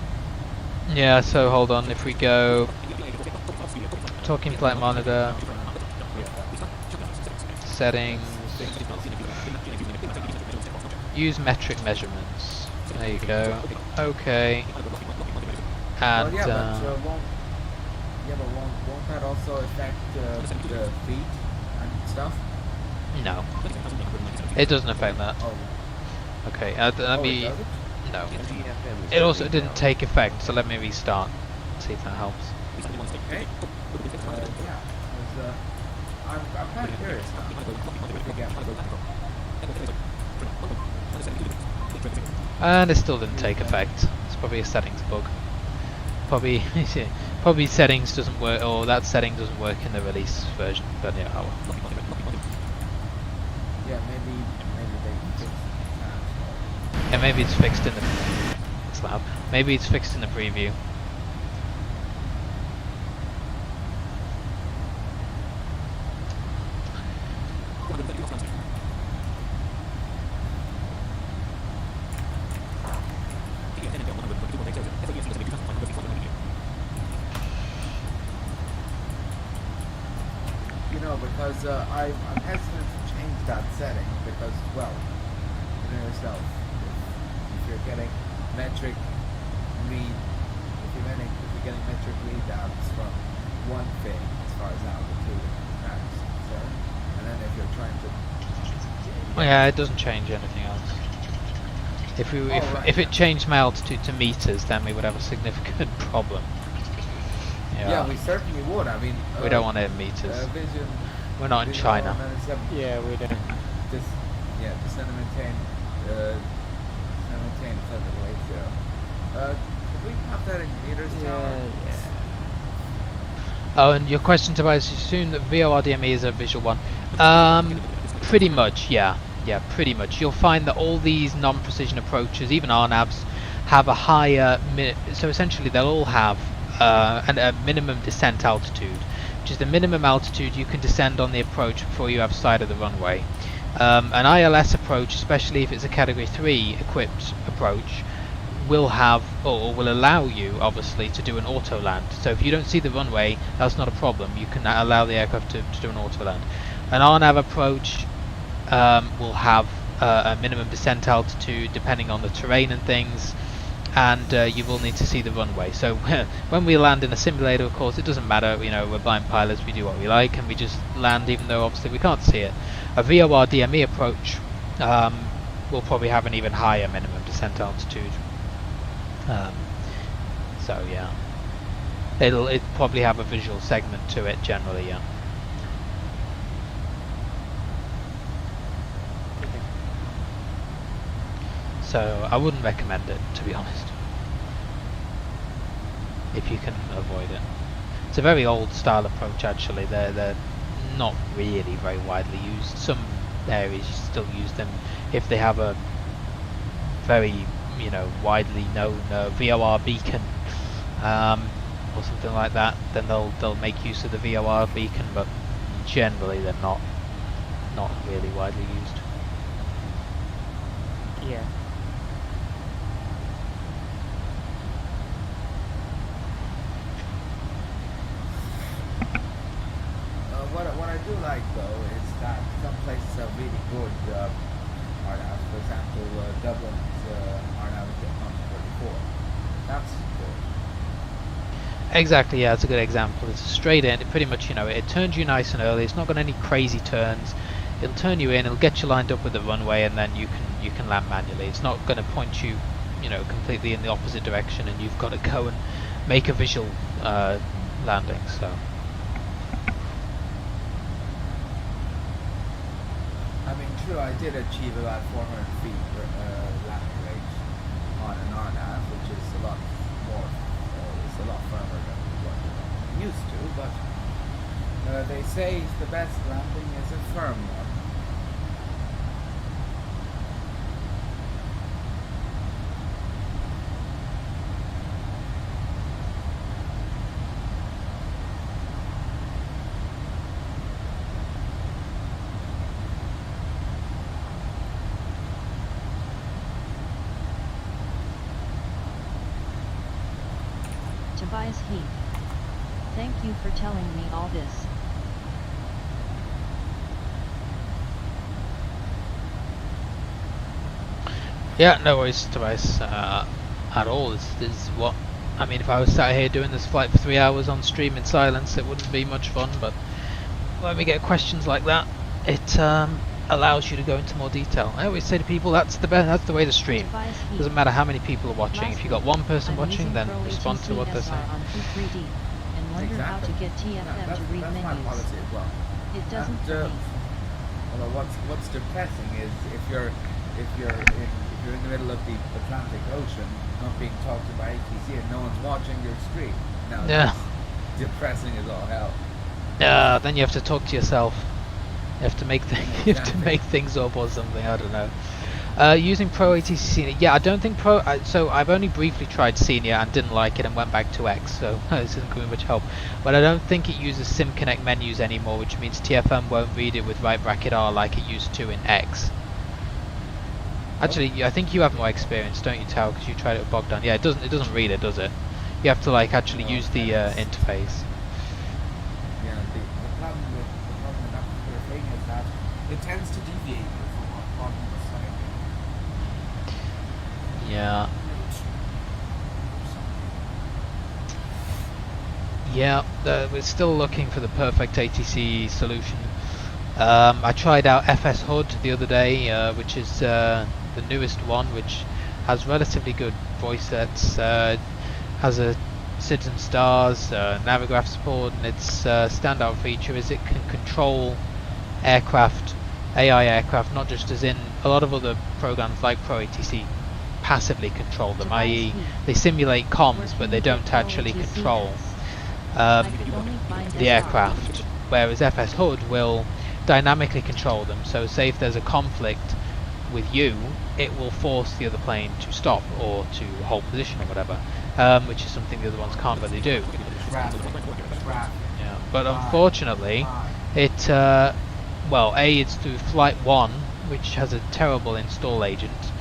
Yeah. So hold on. If we go talking flight monitor, settings, use metric measurements. There you go. Okay. And won't that also affect the feet and stuff? no, it doesn't affect that. Oh. Okay. Let me. It doesn't? No. It also didn't take effect. So let me restart. See if that helps. Okay. Yeah. I'm kind of curious now. And it still didn't take effect. It's probably a settings bug. Probably settings doesn't work, or that setting doesn't work in the release version. But yeah, oh well. Yeah, maybe they fixed that. Yeah, maybe it's fixed in the. It's loud. Maybe it's fixed in the preview. Because I'm hesitant to change that setting because, well, you know yourself, if you're getting metric readouts from one thing as far as altitude and max, and then if you're trying to... Well, yeah, it doesn't change anything else. If it changed my altitude to meters, then we would have a significant problem. Yeah, we certainly would. I mean, we don't want it in meters. We're not in China. Yeah, we don't. Just maintain feather ratio. Could we have that in meters? Yeah. Oh, and your question, Tobias, you assume that VORDME is a visual one. Pretty much, yeah. Yeah, pretty much. You'll find that all these non-precision approaches, even RNAVs, have a higher... so essentially they'll all have a minimum descent altitude, which is the minimum altitude you can descend on the approach before you have sight of the runway. An ILS approach, especially if it's a Category 3 equipped approach, will have, or will allow you, obviously, to do an auto land. So if you don't see the runway, that's not a problem. You can allow the aircraft to do an auto land. An RNAV approach will have a minimum descent altitude depending on the terrain and things, and you will need to see the runway. So when we land in a simulator, of course, it doesn't matter. You know, we're blind pilots, we do what we like, and we just land even though obviously we can't see it. A VOR DME approach will probably have an even higher minimum descent altitude. So yeah, it'll probably have a visual segment to it generally, yeah. So I wouldn't recommend it, to be honest, if you can avoid it. It's a very old style approach actually. They're not really very widely used. Some areas still use them if they have a very, you know, widely known VOR beacon or something like that. Then they'll make use of the VOR beacon, but generally they're not really widely used. Yeah. What I do like though is that some places are really good RNAV. For example, Dublin's RNAV is 134. That's good. Exactly, yeah, it's a good example. It's a straight in. It pretty much, you know, it turns you nice and early. It's not got any crazy turns. It'll turn you in. It'll get you lined up with the runway, and then you you can land manually. It's not going to point you, you know, completely in the opposite direction, and you've got to go and make a visual landing. So. I mean, true, I did achieve about 400 feet landing range on an RNAV, which is a lot more, it's a lot firmer than what I'm used to, but they say the best landing is a firm one. Tobias Heath. Thank you for telling me all this. Yeah, no worries, Tobias, at all. This is what I mean. If I was sat here doing this flight for 3 hours on stream in silence, it wouldn't be much fun. But when we get questions like that, it allows you to go into more detail. I always say to people, that's the best. That's the way to stream. Doesn't matter how many people are watching. If you got one person watching, then respond to what they're saying. On p3d and wonder how to get TFM to read that's my menus. policy as well. It doesn't for me. Well, what's depressing is if you're in the middle of the Atlantic Ocean, not being talked to by ATC, and no one's watching your stream. Now, Yeah. that's depressing as all hell. Then you have to talk to yourself. You have to make you have to make things up or something. I don't know. Using Pro ATC Senior, yeah, I don't think Pro. So I've only briefly tried Senior and didn't like it and went back to X. So this isn't giving much help. But I don't think it uses SimConnect menus anymore, which means TFM won't read it with right bracket R like it used to in X. Actually, I think you have more experience, don't you, Tao? Because you tried it with Bogdan. Yeah, it doesn't read it, does it? You have to like actually use the interface. Yeah, the problem with that particular thing is that it tends to deviate from what Bogdan was saying. Yeah. Yeah, we're still looking for the perfect ATC solution. I tried out FS HUD the other day, which is the newest one, which has relatively good voice sets, has a Citizen Stars, Navigraph support, and its standout feature is it can control aircraft, AI aircraft, not just as in a lot of other programs like Pro ATC passively control them, i.e. they simulate comms but they don't actually control the aircraft, whereas FS HUD will dynamically control them. So say if there's a conflict with you, it will force the other plane to stop or to hold position or whatever, which is something the other ones can't really do. Yeah, but unfortunately it well, it's through Flight 1, which has a terrible install agent,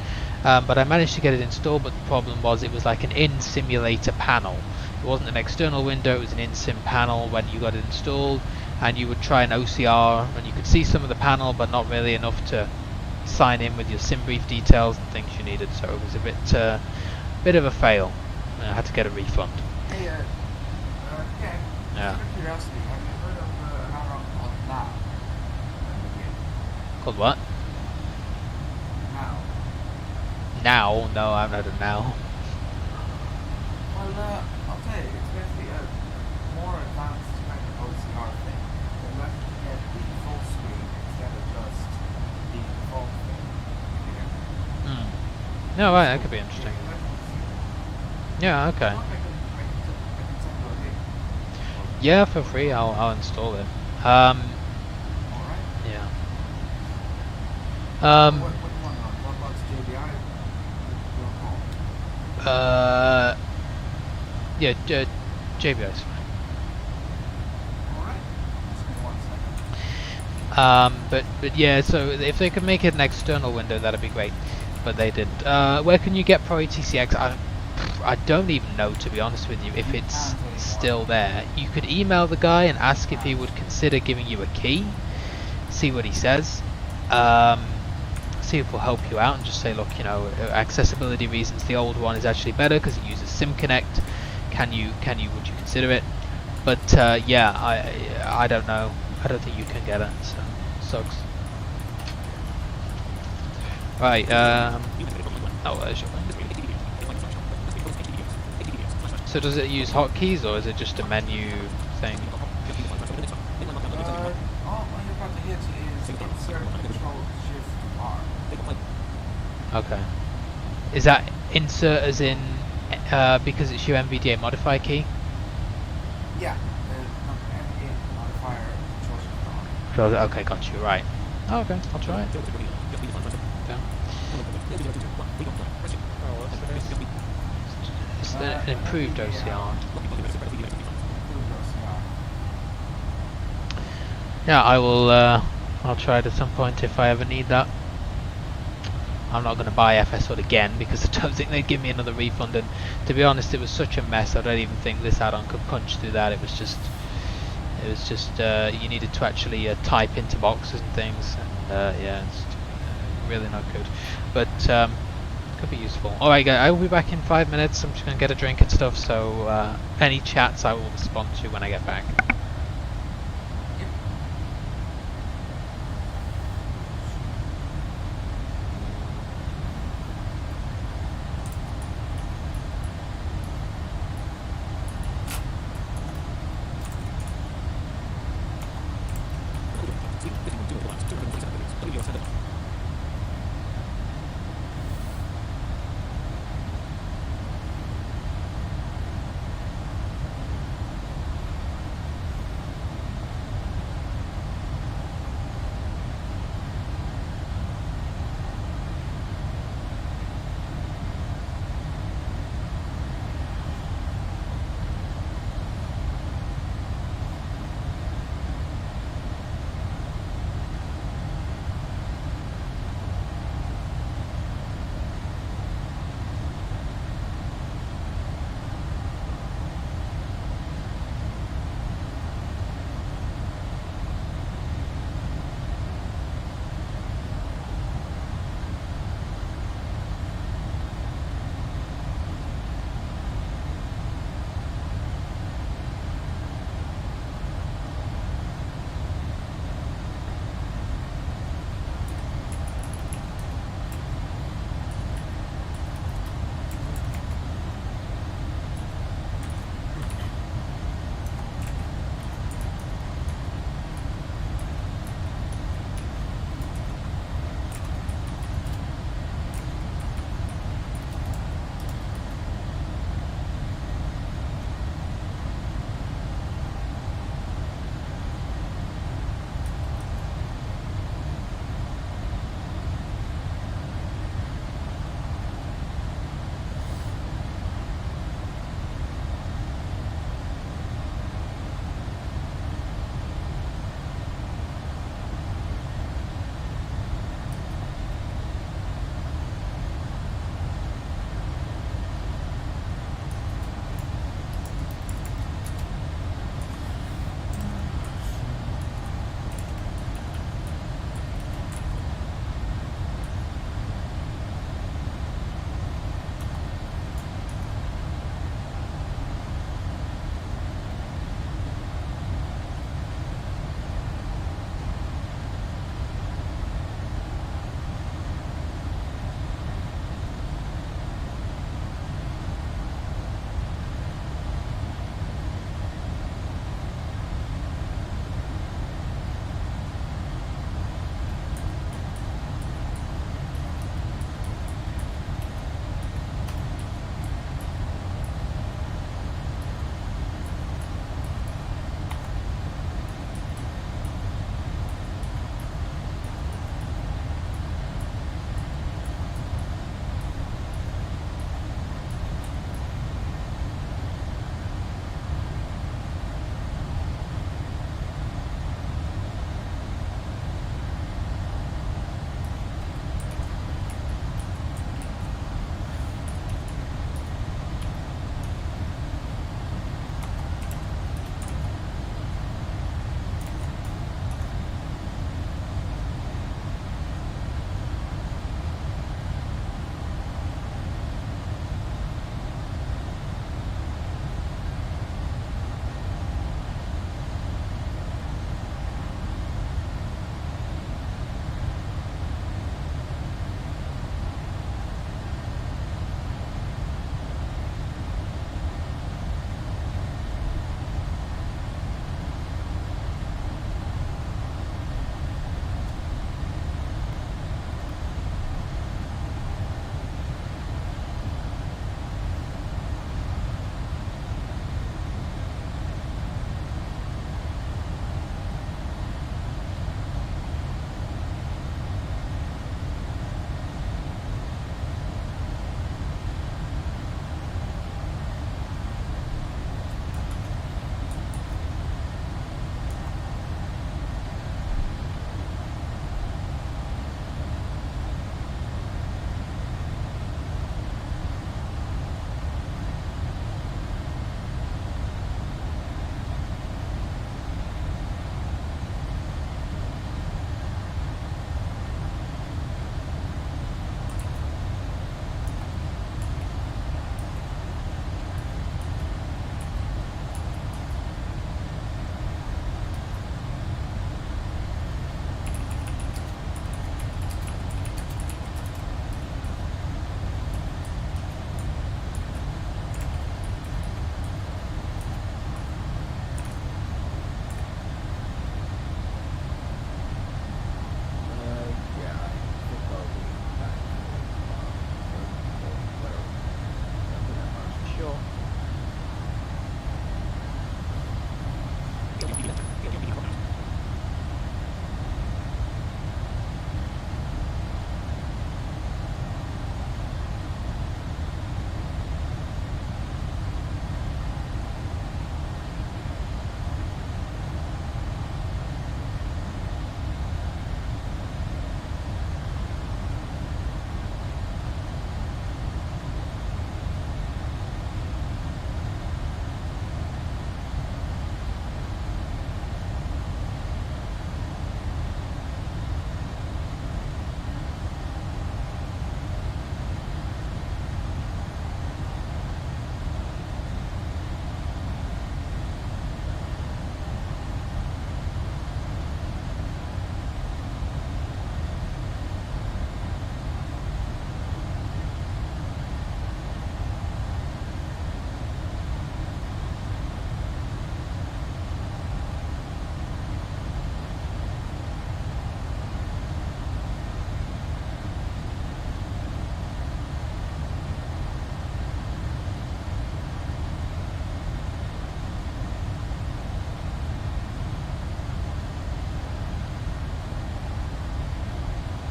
but I managed to get it installed, but the problem was it was like an in-simulator panel. It wasn't an external window, it was an in-sim panel when you got it installed, and you would try an OCR and you could see some of the panel but not really enough to sign in with your sim brief details and things you needed, so it was a bit of a fail. I had to get a refund. Hey, yeah. Yeah. Out of curiosity, have you heard of an alarm called Now? Called what? Now. Now? No, I haven't heard of Now. Well, I'll tell you, it's basically a more advanced kind of OCR thing. They let you get the full screen instead of just the default thing. No, right, that could be interesting. Yeah, okay. I can send you a link. Yeah, for free, I'll install it. Alright? Yeah. What do you want on? Dropbox, JBI? Yeah, JBI is fine. Alright. Just give me 1 second. But yeah, so if they could make it an external window, that'd be great. But they didn't. Where can you get Pro ATCX? I don't even know, to be honest with you, if it's still there. You could email the guy and ask if he would consider giving you a key. See what he says. See if we'll help you out and just say, look, you know, accessibility reasons, the old one is actually better because it uses SimConnect. Would you consider it? But yeah, I don't know. I don't think you can get it. So sucks. Right, oh, there's your one. So does it use hotkeys or is it just a menu thing? All you're about to hit is insert control shift R. Okay. Is that insert as in because it's your MVDA modify key? Yeah, MVDA modifier control shift R. Okay, got you, right. Oh, okay, I'll try it. Yeah. Oh, what's this? It's an improved OCR. Yeah, I will, I'll try it at some point if I ever need that. I'm not going to buy FSOD again because I don't think they'd give me another refund, and to be honest it was such a mess. I don't even think this add-on could punch through that. It was just you needed to actually type into boxes and things, and yeah, it's really not good, but could be useful. Alright guys, I will be back in 5 minutes. I'm just going to get a drink and stuff, so any chats I will respond to when I get back.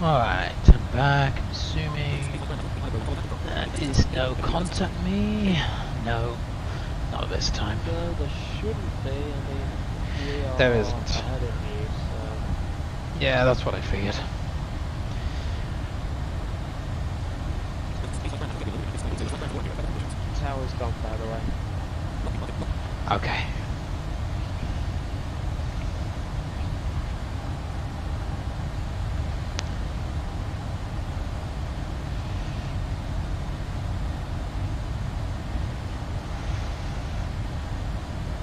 Alright, I'm back. I'm assuming that is no contact me. No, not this time. No, there shouldn't be. I mean, we are There isn't. ahead of you, so... Yeah, that's what I figured. Tower's gone, by the way. Okay.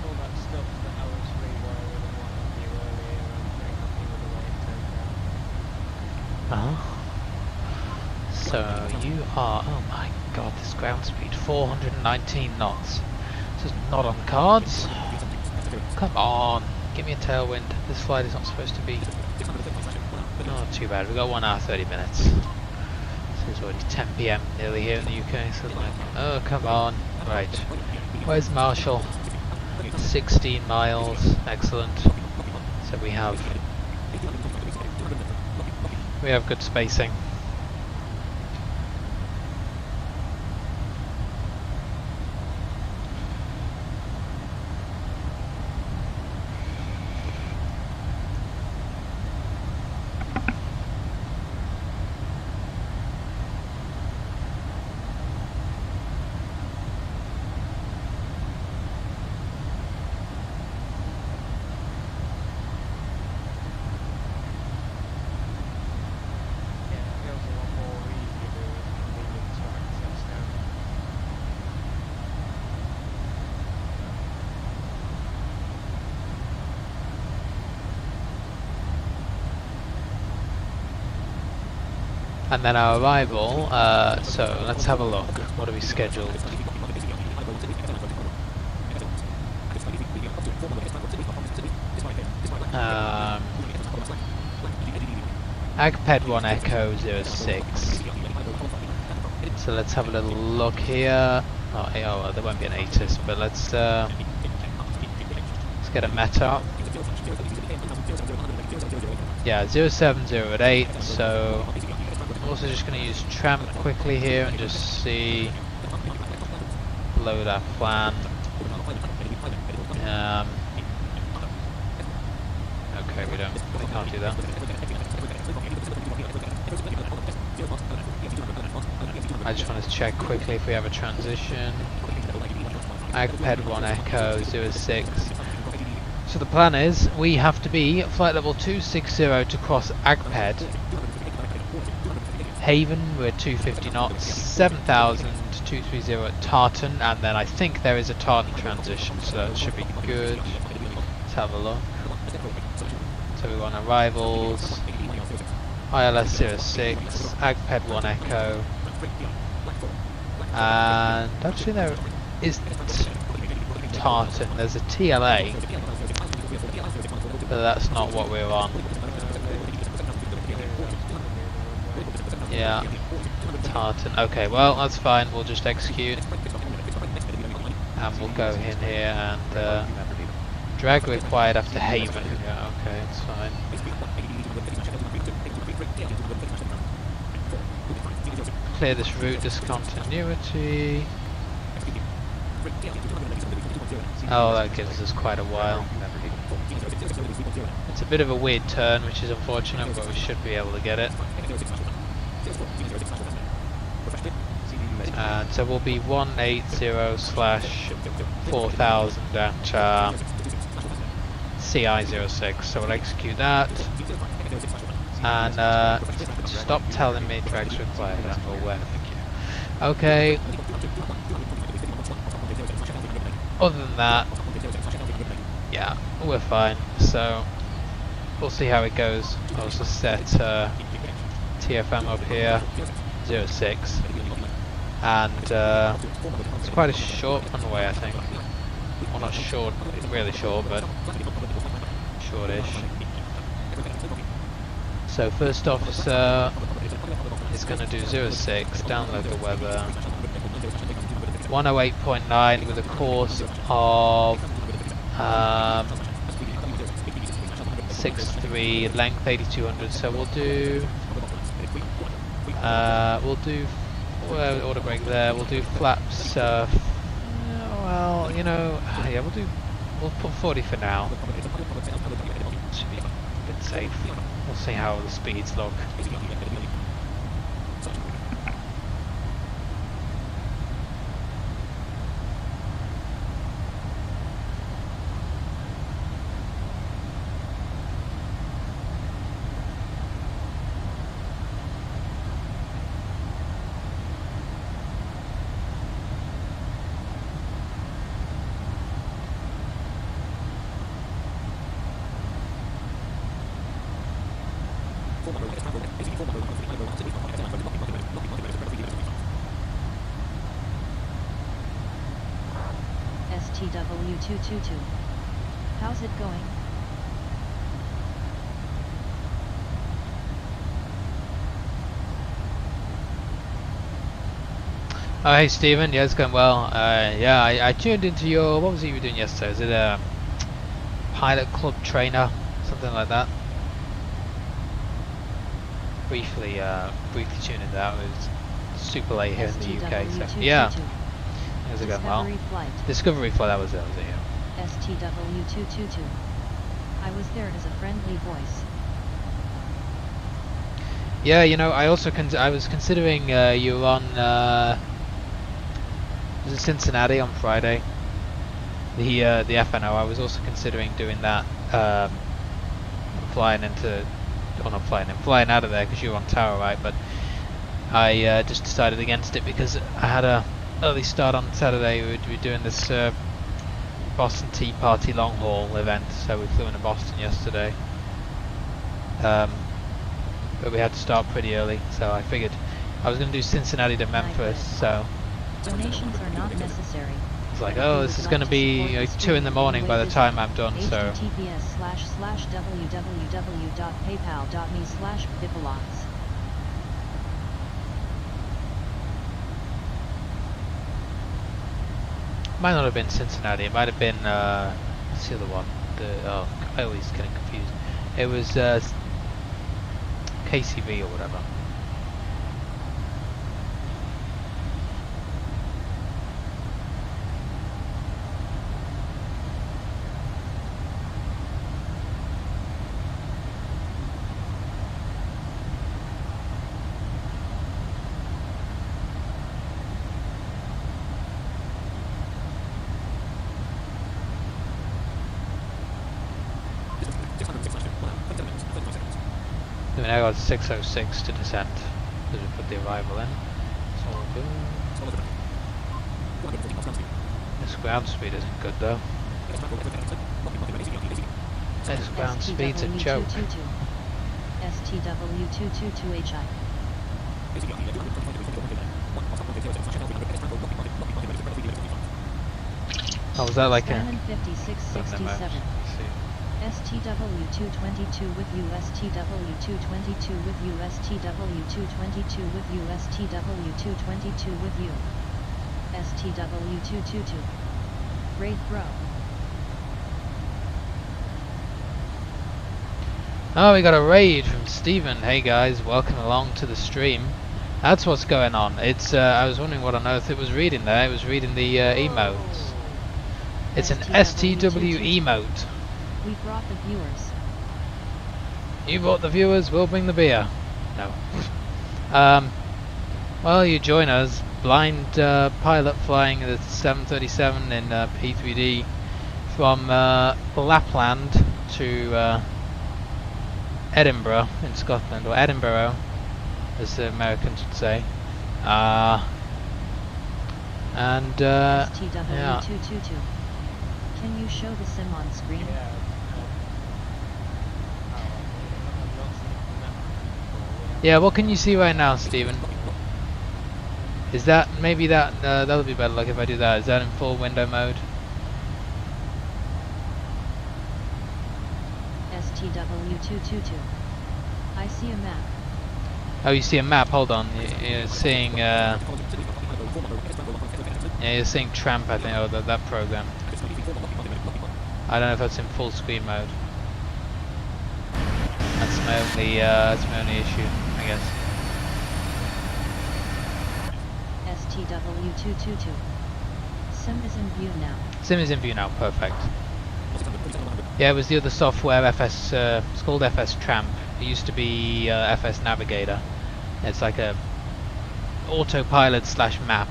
All that stuff that I was rewiring and what have you earlier, I'm pretty happy with the way it turned out. So you are, oh my god, this ground speed, 419 knots. This is not on the cards. Come on, give me a tailwind. This flight is not supposed to be. Not too bad, we've got 1 hour 30 minutes. This is already 10 PM nearly here in the UK, so like, oh come on. Right, where's Marshall? 16 miles, excellent. So we have good spacing. Yeah, it feels a lot more easier and convenient to access now. And then our arrival, so let's have a look. What are we scheduled? Agped 1 Echo 06. So let's have a little look here. Oh, well, there won't be an ATIS, but let's get a meta. Yeah, 070 at 8, so I'm also just going to use tramp quickly here and just see, load our plan. Okay, we can't do that. I just want to check quickly if we have a transition. Agped 1 Echo 06. So the plan is we have to be at flight level 260 to cross Agped. Haven, we're 250 knots, 7,230 at Tartan, and then I think there is a Tartan transition, so that should be good. Let's have a look. So we want arrivals, ILS 06, Agped 1 Echo, and actually there isn't Tartan, there's a TLA, but that's not what we're on. Yeah, Tartan. Okay, well that's fine. We'll just execute, and we'll go in here and drag required after Haven. Yeah, okay, it's fine. Clear this route discontinuity. Oh, that gives us quite a while. It's a bit of a weird turn, which is unfortunate, but we should be able to get it. And so we'll be 180/4000 at CI06, so we'll execute that. And stop telling me drags required, I'm aware, thank you. Okay. Other than that, yeah, we're fine. So we'll see how it goes. I'll also set TFM up here, 06. And it's quite a short runway, I think. Well, not short, really short, but shortish. So first officer is going to do 06, download the weather. 108.9 with a course of 63, length 8200, so we'll do We'll do auto brake there. We'll do flaps. Well, you know, yeah, we'll put 40 for now. Should be a bit safe. We'll see how the speeds look. STW222. How's it going? Oh, hey Stephen, yeah, it's going well. Yeah, I tuned into your, what was it you were doing yesterday? Is it a pilot club trainer? Something like that? Briefly tuned into that. It was super late here in the UK, so yeah. How's it going well? Discovery flight, that was it, yeah. STW222. I was there as a friendly voice. Yeah, you know, I also I was considering you were on was it Cincinnati on Friday? The FNO. I was also considering doing that. Flying into, or not flying in, flying out of there because you were on tower, right? But I just decided against it because I had a early start on Saturday. We were doing this Boston Tea Party long haul event, so we flew into Boston yesterday. But we had to start pretty early, so I figured I was going to do Cincinnati to Memphis, so donations are not necessary. it's like, oh, this is going to be 2 in the morning by the time I'm done, so https://www.paypal.me/bipalots. might not have been Cincinnati, it might have been what's the other one? I always getting confused. It was KCV or whatever. We now got 606 to descent because we put the arrival in. It's all good. This ground speed isn't good though. This ground speed's a joke. STW222HI. Oh, was that like a... 5667. STW222 with you, STW222 with you, STW222 with you, STW222 with you, STW222. Great bro. Oh, we got a raid from Steven. Hey guys, welcome along to the stream. That's what's going on. It's I was wondering what on earth it was reading there. It was reading the emotes. It's an STW emote. We brought the viewers. You brought the viewers, we'll bring the beer. No. Well, you join us. Blind pilot flying the 737 in p3d from Lapland to Edinburgh in Scotland, or Edinburgh as the Americans would say. STW222. Can you show the sim on screen? Yeah, what can you see right now, Stephen? Is that, maybe that, that'll be better, like if I do that. Is that in full window mode? STW222. I see a map. Oh, you see a map, hold on. You're seeing, yeah, you're seeing Tramp, I think, or that program. I don't know if that's in full screen mode. That's my only issue, I guess. STW222. Sim is in view now. Sim is in view now, perfect. Yeah, it was the other software, FS, it's called FS Tramp. It used to be FS Navigator. It's like a autopilot / map,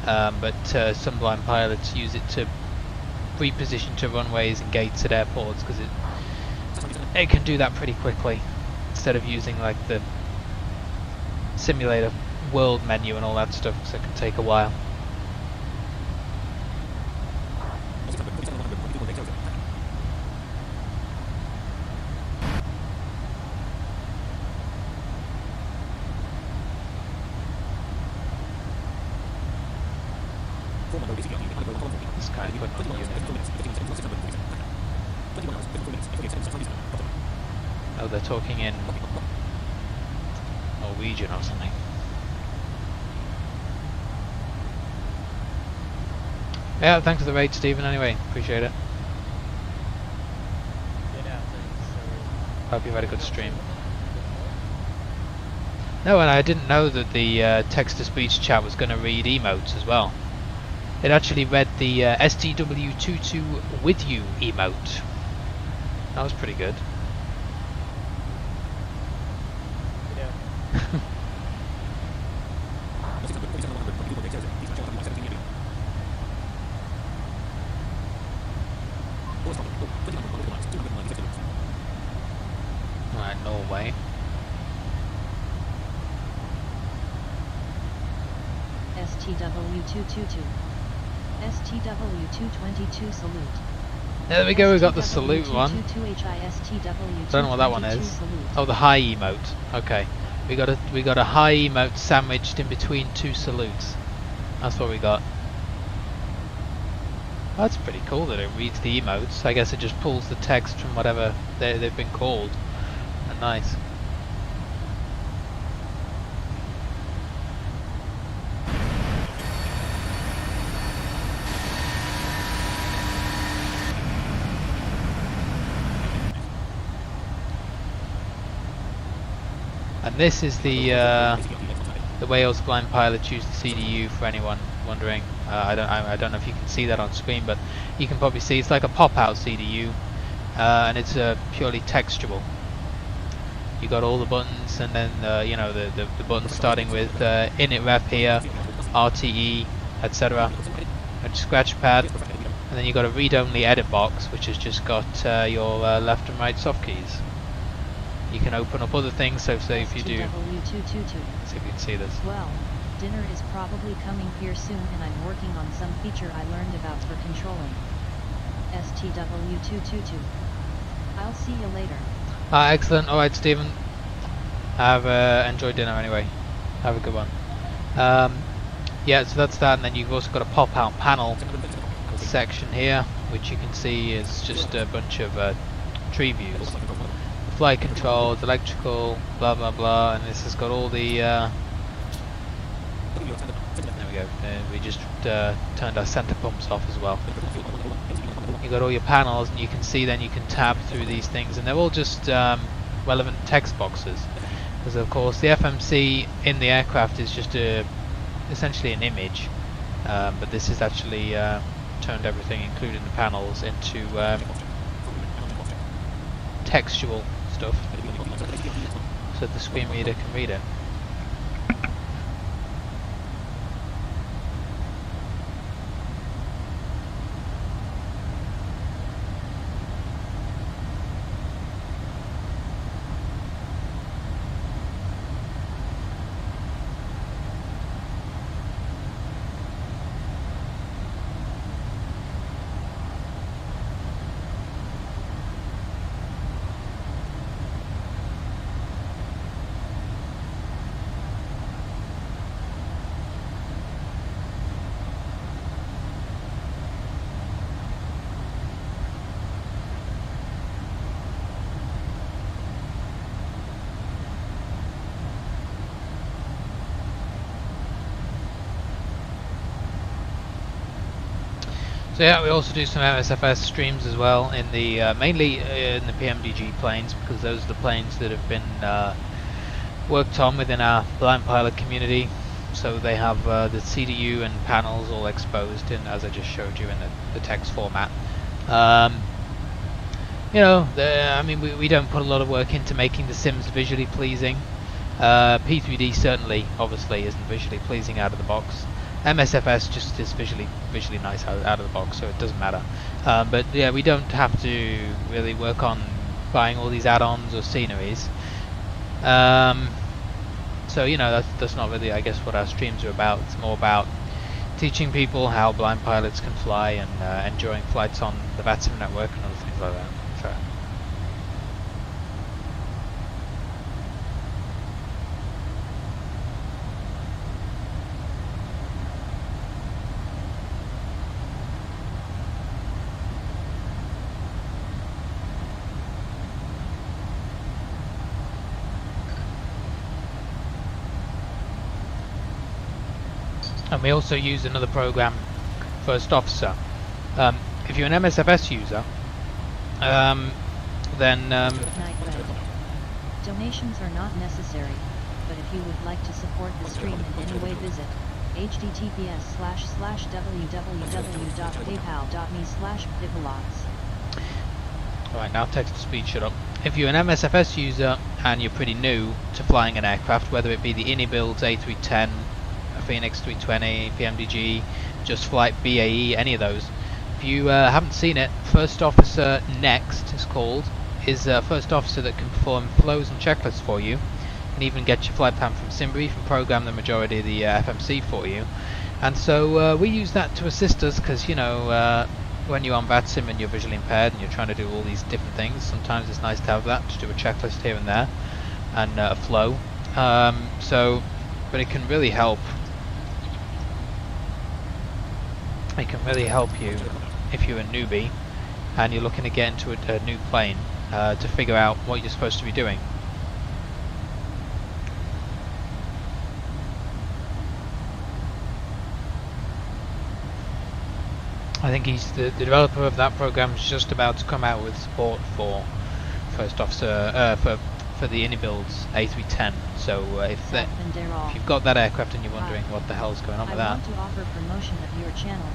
but some blind pilots use it to reposition to runways and gates at airports because it can do that pretty quickly instead of using like the simulator world menu and all that stuff, because it can take a while. This guy put on unit. Oh, they're talking in Norwegian or something. Yeah, thanks for the raid, Stephen, anyway. Appreciate it. Hope you've had a good stream. No, and I didn't know that the text-to-speech chat was going to read emotes as well. It actually read the STW22 with you emote. That was pretty good. Yeah. Right, Norway. STW222. STW222 salute. There we go, we got the salute one. STW222 Don't know what that one is. salute. Oh, the high emote. Okay, we got a high emote sandwiched in between two salutes. That's what we got. That's pretty cool that it reads the emotes. I guess it just pulls the text from whatever they've been called. Nice. And this is the Wales blind pilots use the CDU for anyone wondering. I don't know if you can see that on screen, but you can probably see it's like a pop-out CDU, and it's purely textual. You got all the buttons, and then you know the buttons starting with init ref here, RTE, etc. A scratch pad, and then you got a read-only edit box, which has just got your left and right soft keys. You can open up other things, so say if you do, STW222. see if you can see this. Well, dinner is probably coming here soon and I'm working on some feature I learned about for controlling. STW222. I'll see you later. Excellent. Alright, Stephen. Have enjoyed dinner anyway. Have a good one. Yeah, so that's that, and then you've also got a pop-out panel section here, which you can see is just a bunch of tree views. Flight controls, electrical, blah blah blah, and this has got all the there we go, we just turned our center pumps off as well. You got all your panels, and you can see then you can tab through these things, and they're all just relevant text boxes, because of course the FMC in the aircraft is just essentially an image, but this is actually turned everything, including the panels, into textual stuff, so the screen reader can read it. So yeah, we also do some MSFS streams as well in the mainly in the pmdg planes, because those are the planes that have been worked on within our blind pilot community. so they have the CDU and panels all exposed in, as I just showed you in the text format. You know, I mean, we don't put a lot of work into making the sims visually pleasing. P3D certainly, obviously, isn't visually pleasing out of the box. MSFS just is visually nice out of the box, so it doesn't matter. But yeah, we don't have to really work on buying all these add-ons or sceneries. So you know, that's not really, I guess, what our streams are about. It's more about teaching people how blind pilots can fly and enjoying flights on the VATSIM network and other things like that. So. And we also use another program, First Officer. If you're an MSFS user, then donations are not necessary, but if you would like to support the stream in any way, visit https://www.paypal.me/pivalots. Alright, now text-to-speech shut up. If you're an MSFS user and you're pretty new to flying an aircraft, whether it be the INI builds A310, Phoenix 320, pmdg, Just Flight, BAE, any of those. If you haven't seen it, First Officer Next is called, is a first officer that can perform flows and checklists for you, and even get your flight plan from SimBrief and program the majority of the FMC for you. And so we use that to assist us, because you know, when you're on VATSIM and you're visually impaired and you're trying to do all these different things, sometimes it's nice to have that, to do a checklist here and there, and a flow. But it can really help. It can really help you if you're a newbie and you're looking to get into a new plane to figure out what you're supposed to be doing. I think the developer of that program is just about to come out with support for First Officer for the INI builds A310. So if you've got that aircraft and you're wondering what the hell's going on with that, I want to offer promotion of your channel,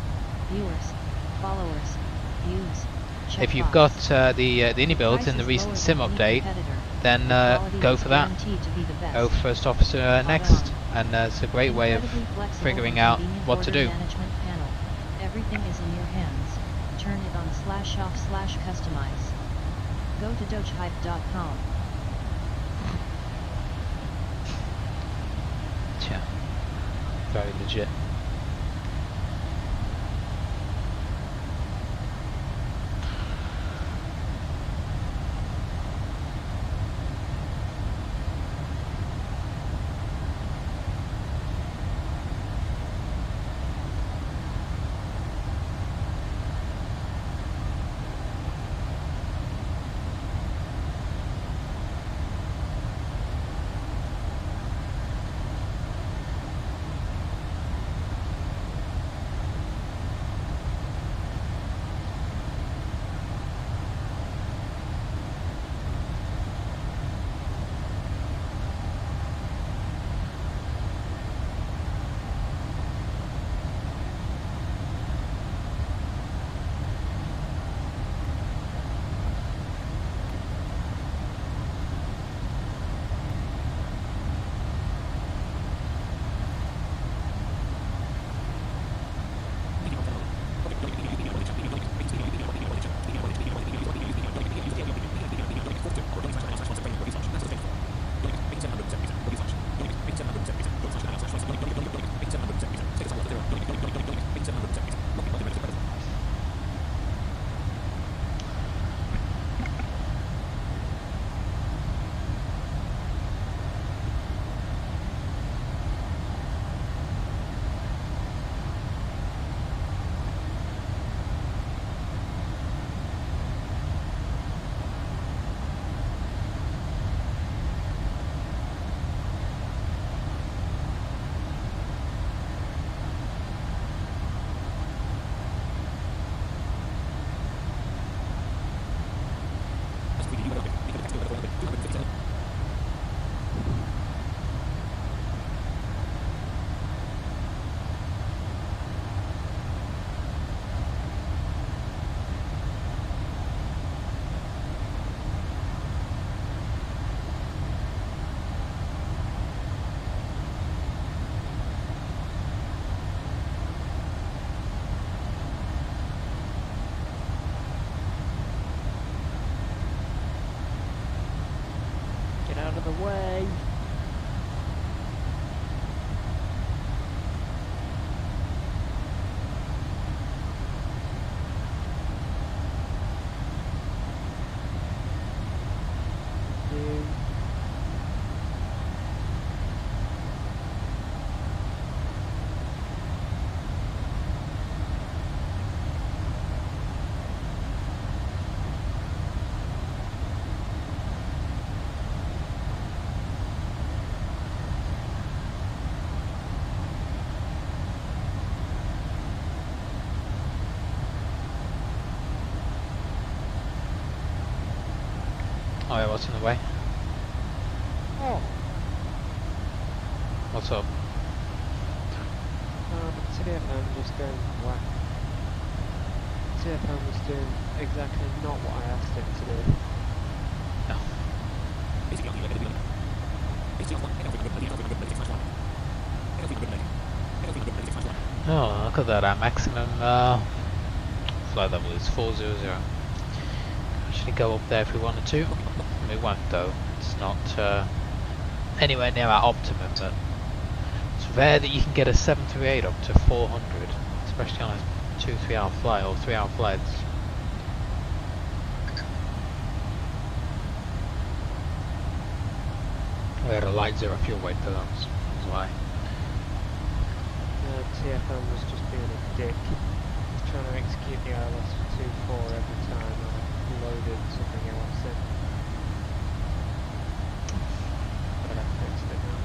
viewers, followers, views. if you've got the INI builds in the recent sim update, then go for that. Go First Officer Next, and it's a great way of figuring out what to do. Everything is in your hands. Turn it on /off/customize. Go to dogehype.com. Yeah, very legit. Get out of the way! You. Oh yeah, what's in the way? Oh! What's up? TFM just going whack. TFM was doing exactly not what I asked him to do. Oh, look at that, our maximum flight level is 400. Actually go up there if we wanted to. We won't though, it's not anywhere near our optimum, but it's rare that you can get a 738 up to 400, especially on a 2-3 hour flight or 3 hour flights. We had a light zero fuel weight though, that's why. TFM was just being a dick. He's trying to execute the ILS 24 every time I loaded something else in. But I fixed it now.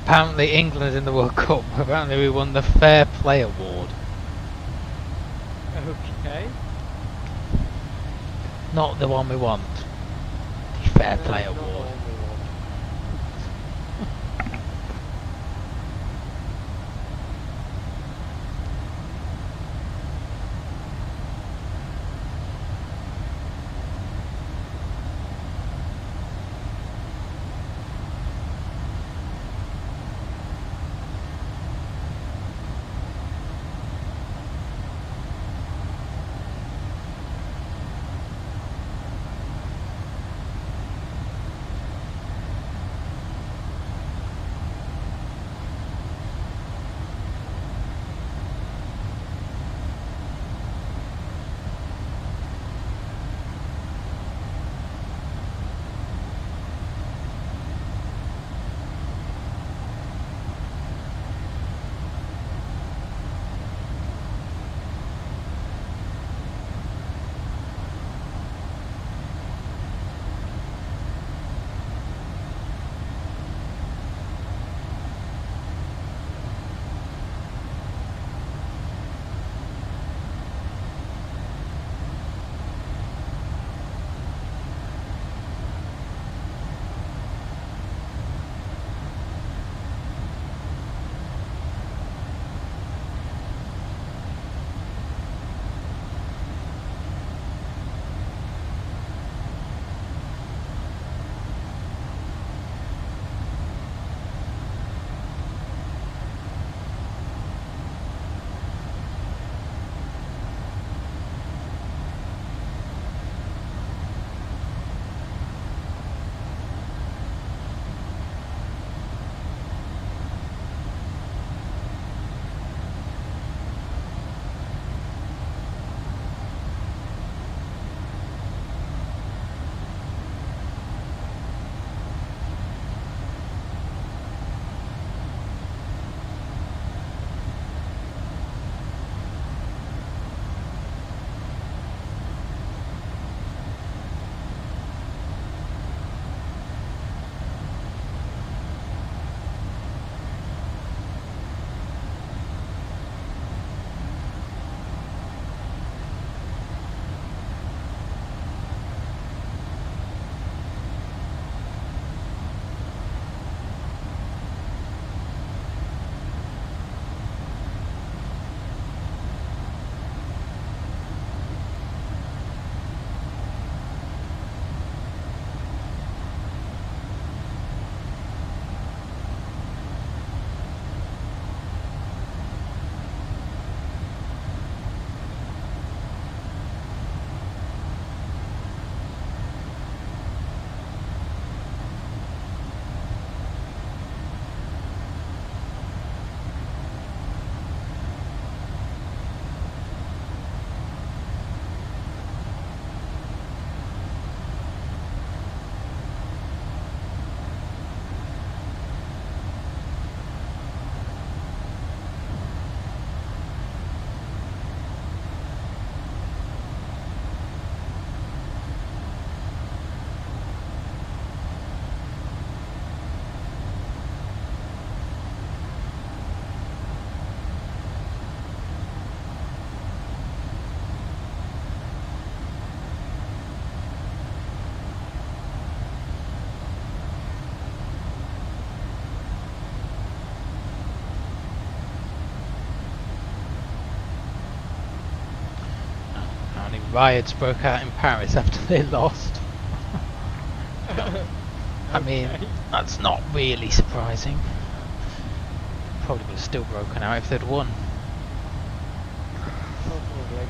Apparently England in the World Cup. Apparently we won the Fair Play Award. Okay. Not the one we want. The Fair No, play not the award. only one. Riots broke out in Paris after they lost. I mean, that's not really surprising. Probably would have still broken out if they'd won. Probably.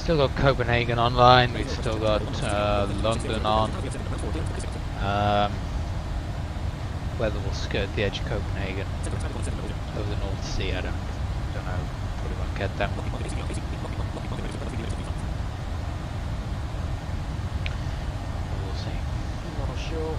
Still got Copenhagen online, we've still got London on. Weather will skirt the edge of Copenhagen over the North Sea. I don't know, probably won't get them. We'll see. Not sure.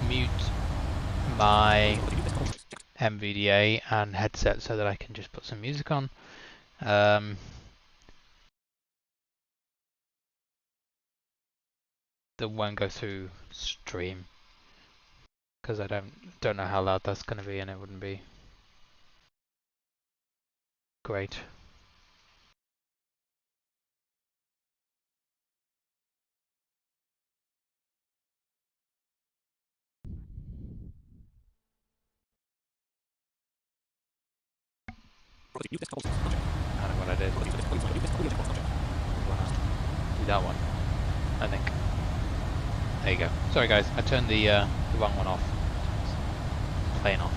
Mute my MVDA and headset so that I can just put some music on. That won't go through stream because I don't know how loud that's going to be, and it wouldn't be great. I don't know what I did. Do that one, I think. There you go. Sorry guys, I turned the wrong one off. Playing off.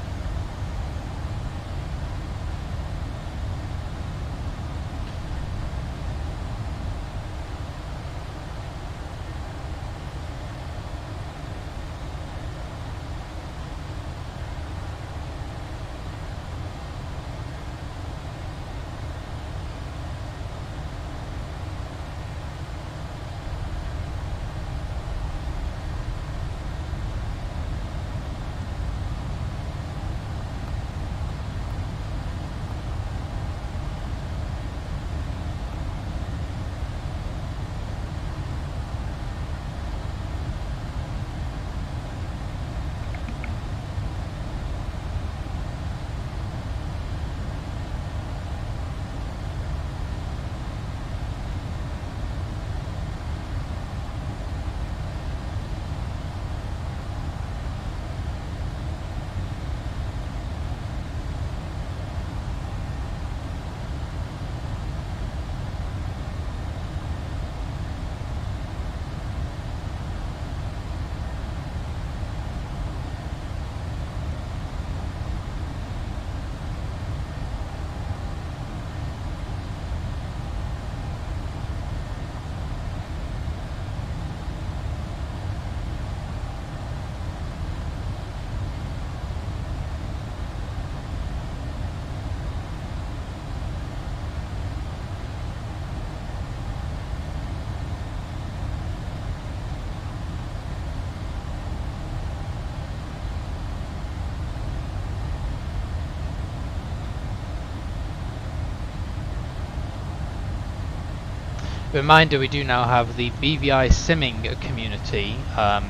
Reminder, we do now have the BVI simming community,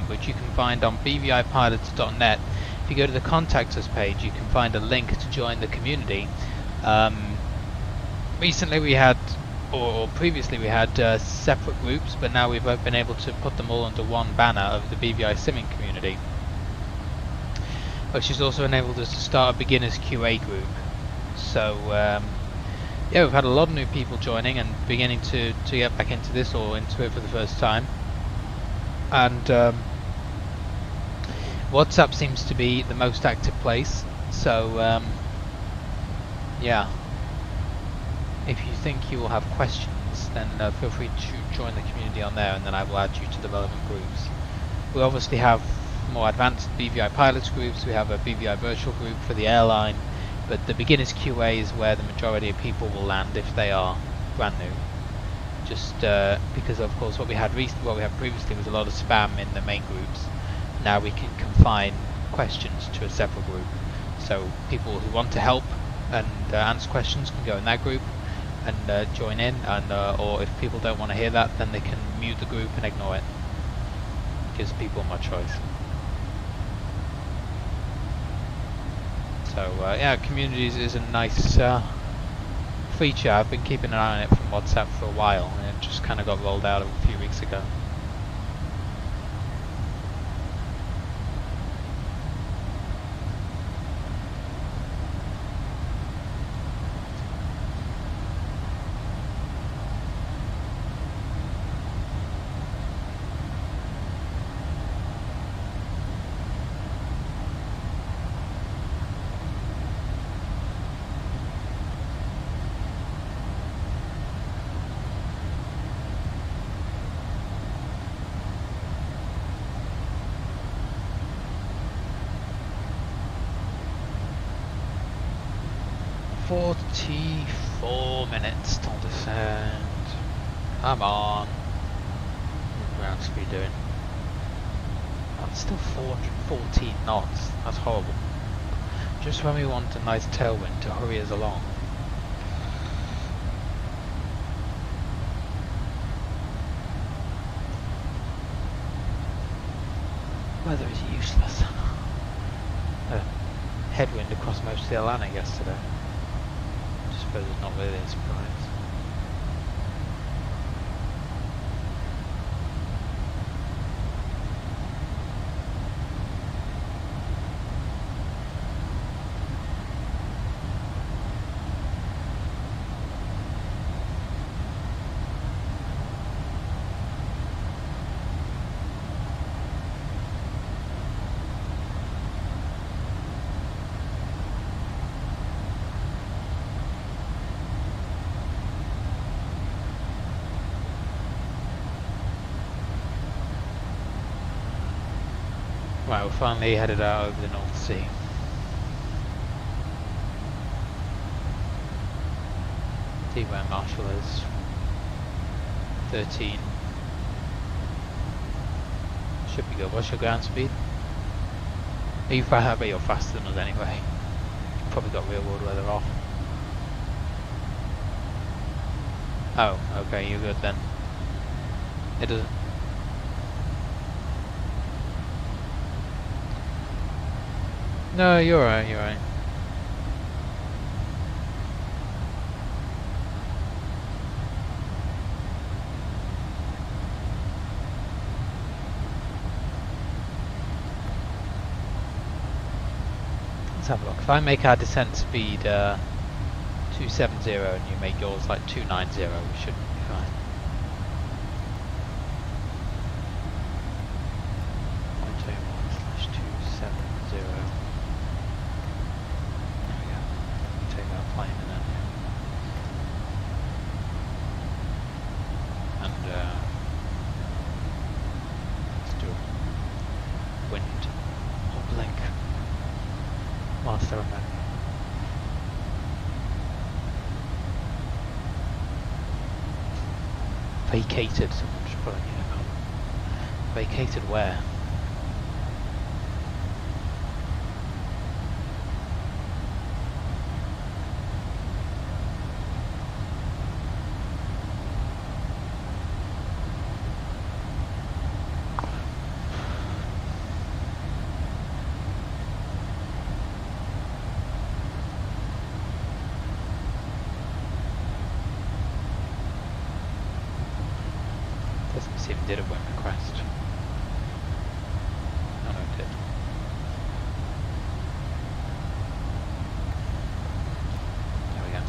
which you can find on bvipilots.net. If you go to the contact us page, you can find a link to join the community. Recently we had, or previously we had separate groups, but now we've been able to put them all under one banner of the BVI simming community, which has also enabled us to start a beginners QA group. So yeah, we've had a lot of new people joining and beginning to get back into this or into it for the first time. And WhatsApp seems to be the most active place. So yeah, if you think you will have questions, then feel free to join the community on there, and then I will add you to the relevant groups. We obviously have more advanced BVI pilots groups. We have a BVI virtual group for the airline. but the beginners QA is where the majority of people will land if they are brand new. Just because of course what we had previously was a lot of spam in the main groups. Now we can confine questions to a separate group, so people who want to help and answer questions can go in that group and join in, and or if people don't want to hear that, then they can mute the group and ignore it. Gives people more choice. So yeah, communities is a nice feature. I've been keeping an eye on it from WhatsApp for a while, and it just kind of got rolled out a few weeks ago. Minutes till descent. Come on. What's ground speed doing? Oh, it's still 414 knots. That's horrible. Just when we want a nice tailwind to hurry us along. Weather is useless. Headwind across most of the Atlantic yesterday. I suppose it's not really a surprise. Right, we're finally headed out over the North Sea. See where Marshall is. 13. Should be good. What's your ground speed? I bet you're faster than us anyway. Probably got real world weather off. Oh, okay, you're good then. It doesn't. No, you're right, you're right. Let's have a look. If I make our descent speed 270 and you make yours like 290, we should be fine. Vacated, someone just put on you. Vacated where? Did a web request. Oh no, it did. There we go.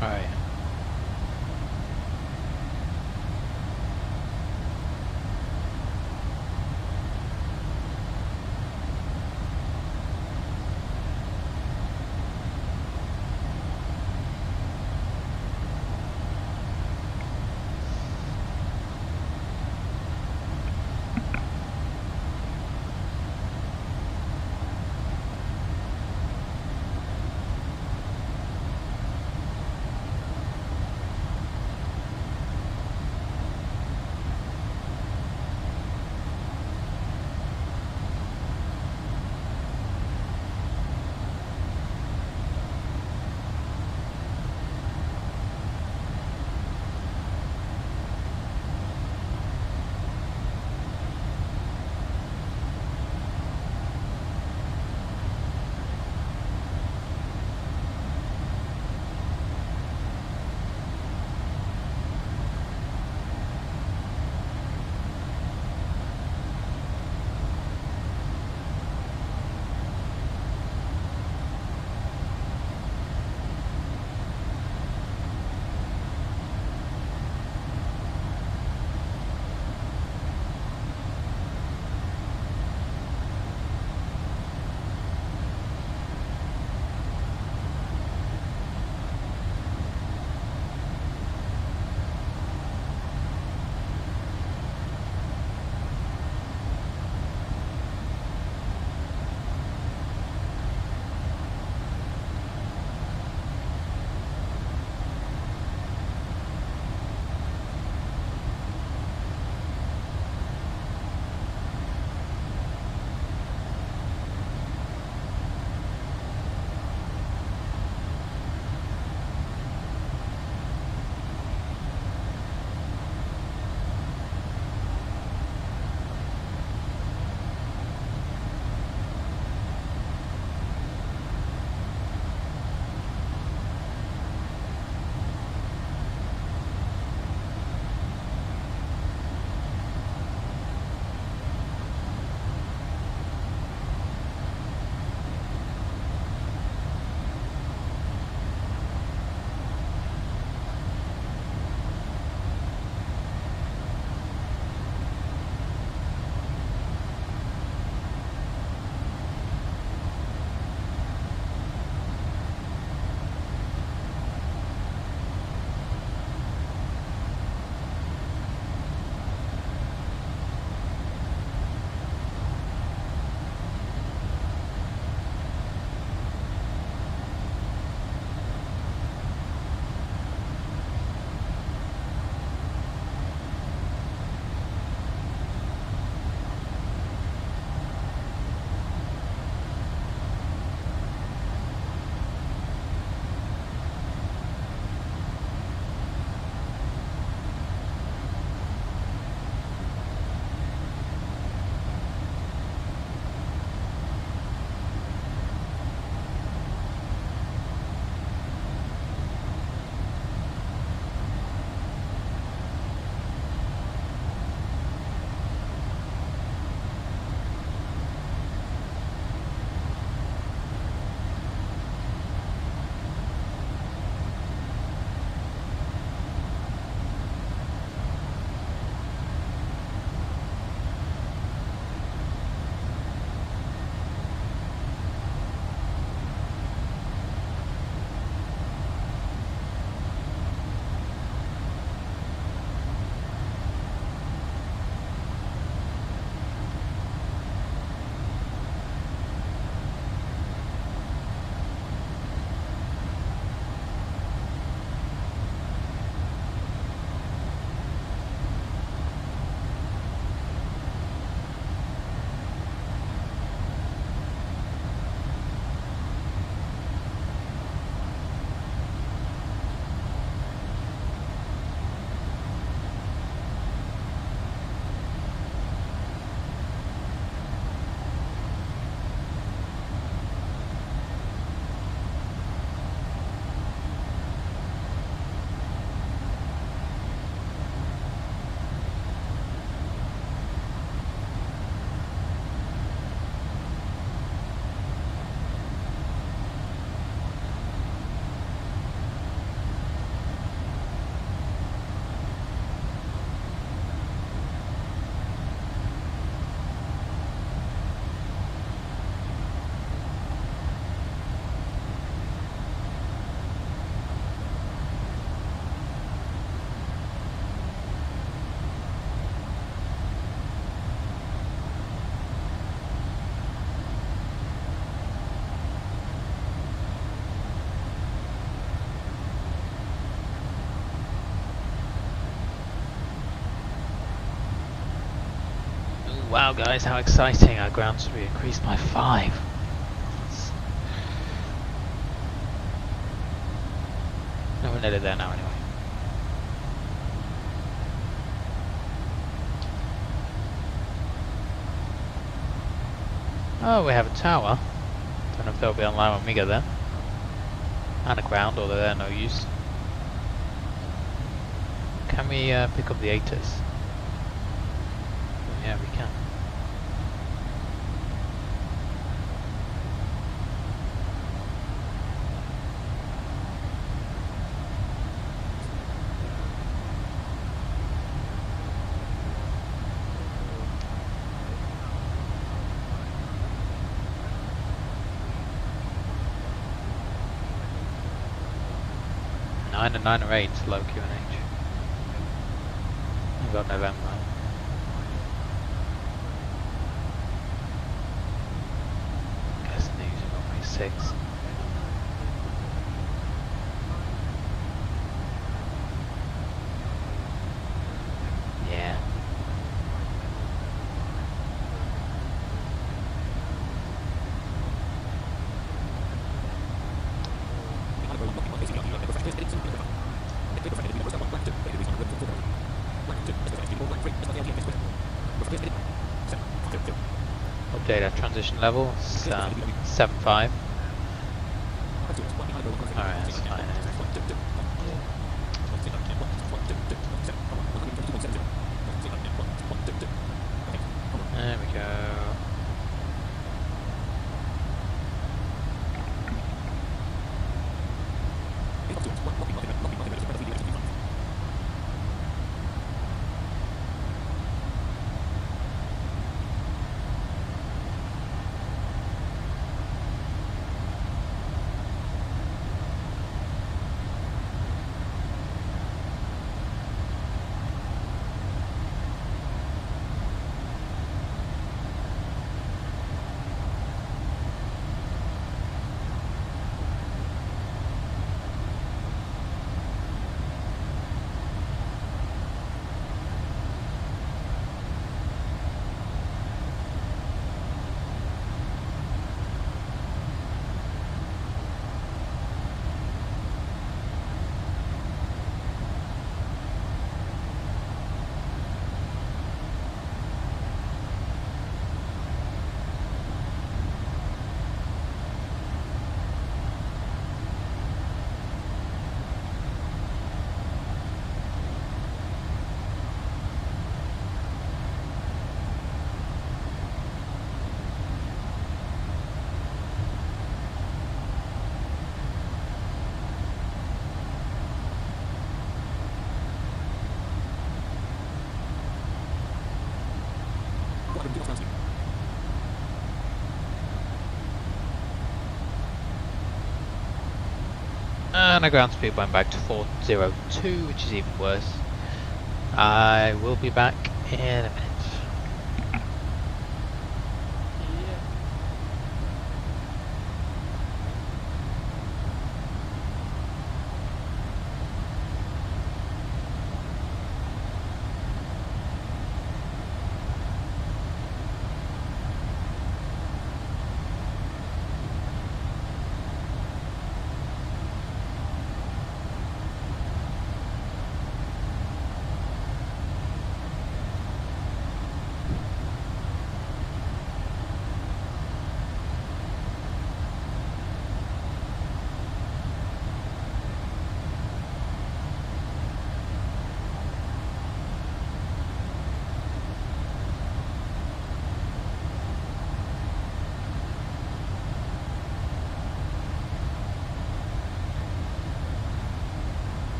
Right. Wow guys, how exciting, our ground speed increased by 5. No, we're nearly there now anyway. Oh, we have a tower. Don't know if they'll be online when we get there. And a ground, although they're no use. Can we pick up the 8ers? Yeah, we can. Nine and 9 or 8, low QNH. We've got November. Guess they're using only 6. Yeah. Update our transition level, it's 7.5. Alright, that's fine. There we go. And our ground speed went back to 402, which is even worse. I will be back in a minute.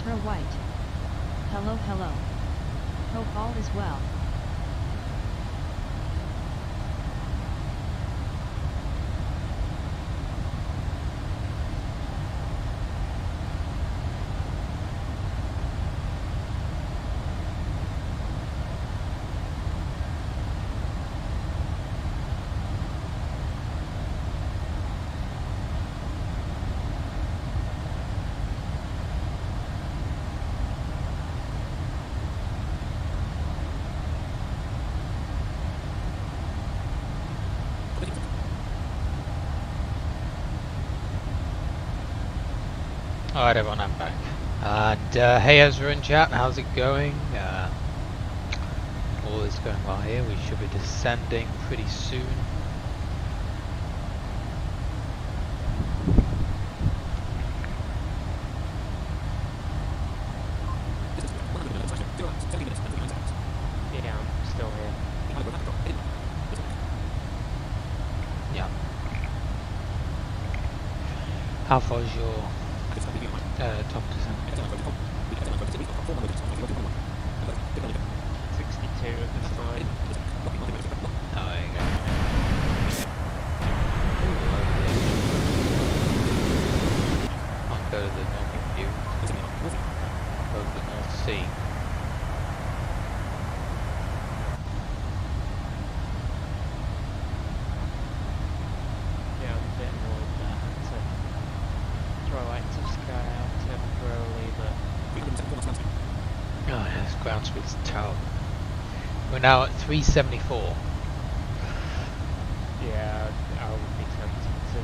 Ultra White. Hello, hello. Hope all is well. Alright everyone, I'm back. And hey Ezra in chat, how's it going? All is going well here, we should be descending pretty soon. Yeah, I'm still here. Yeah. How far is your top descent? 62 at this time. Oh, there you go. I'll go to the normal view. Over the North Sea. Yeah, I'm a bit annoyed that I had to throw active sky out temporarily, but Oh yeah, this ground speed's terrible. We're now at 374. yeah, I would be tempted to.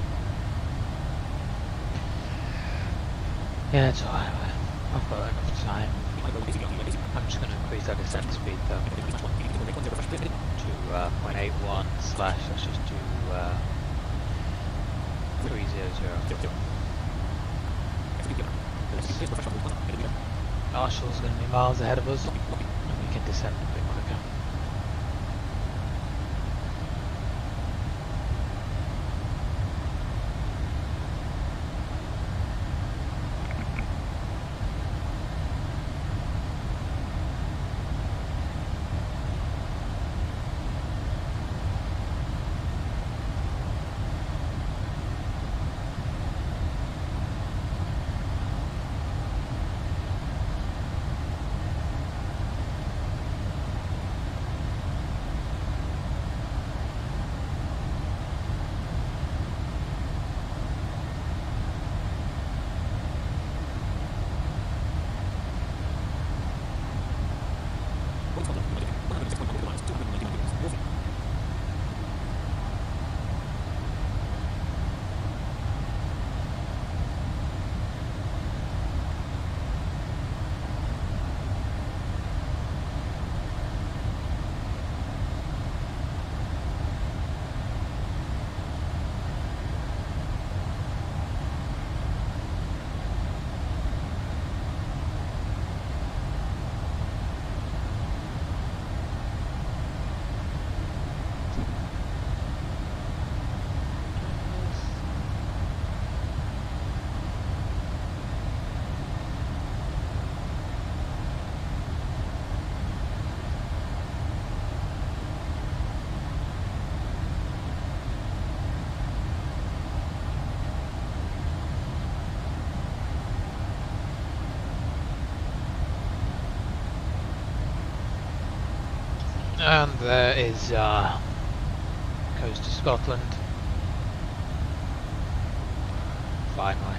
Yeah, it's alright. I've got enough time. I'm just going to increase our descent speed though to 0.81 / let's just do 300. Marshall's going to be miles ahead of us, and we can descend a bit quicker. And there is coast to Scotland. Finally.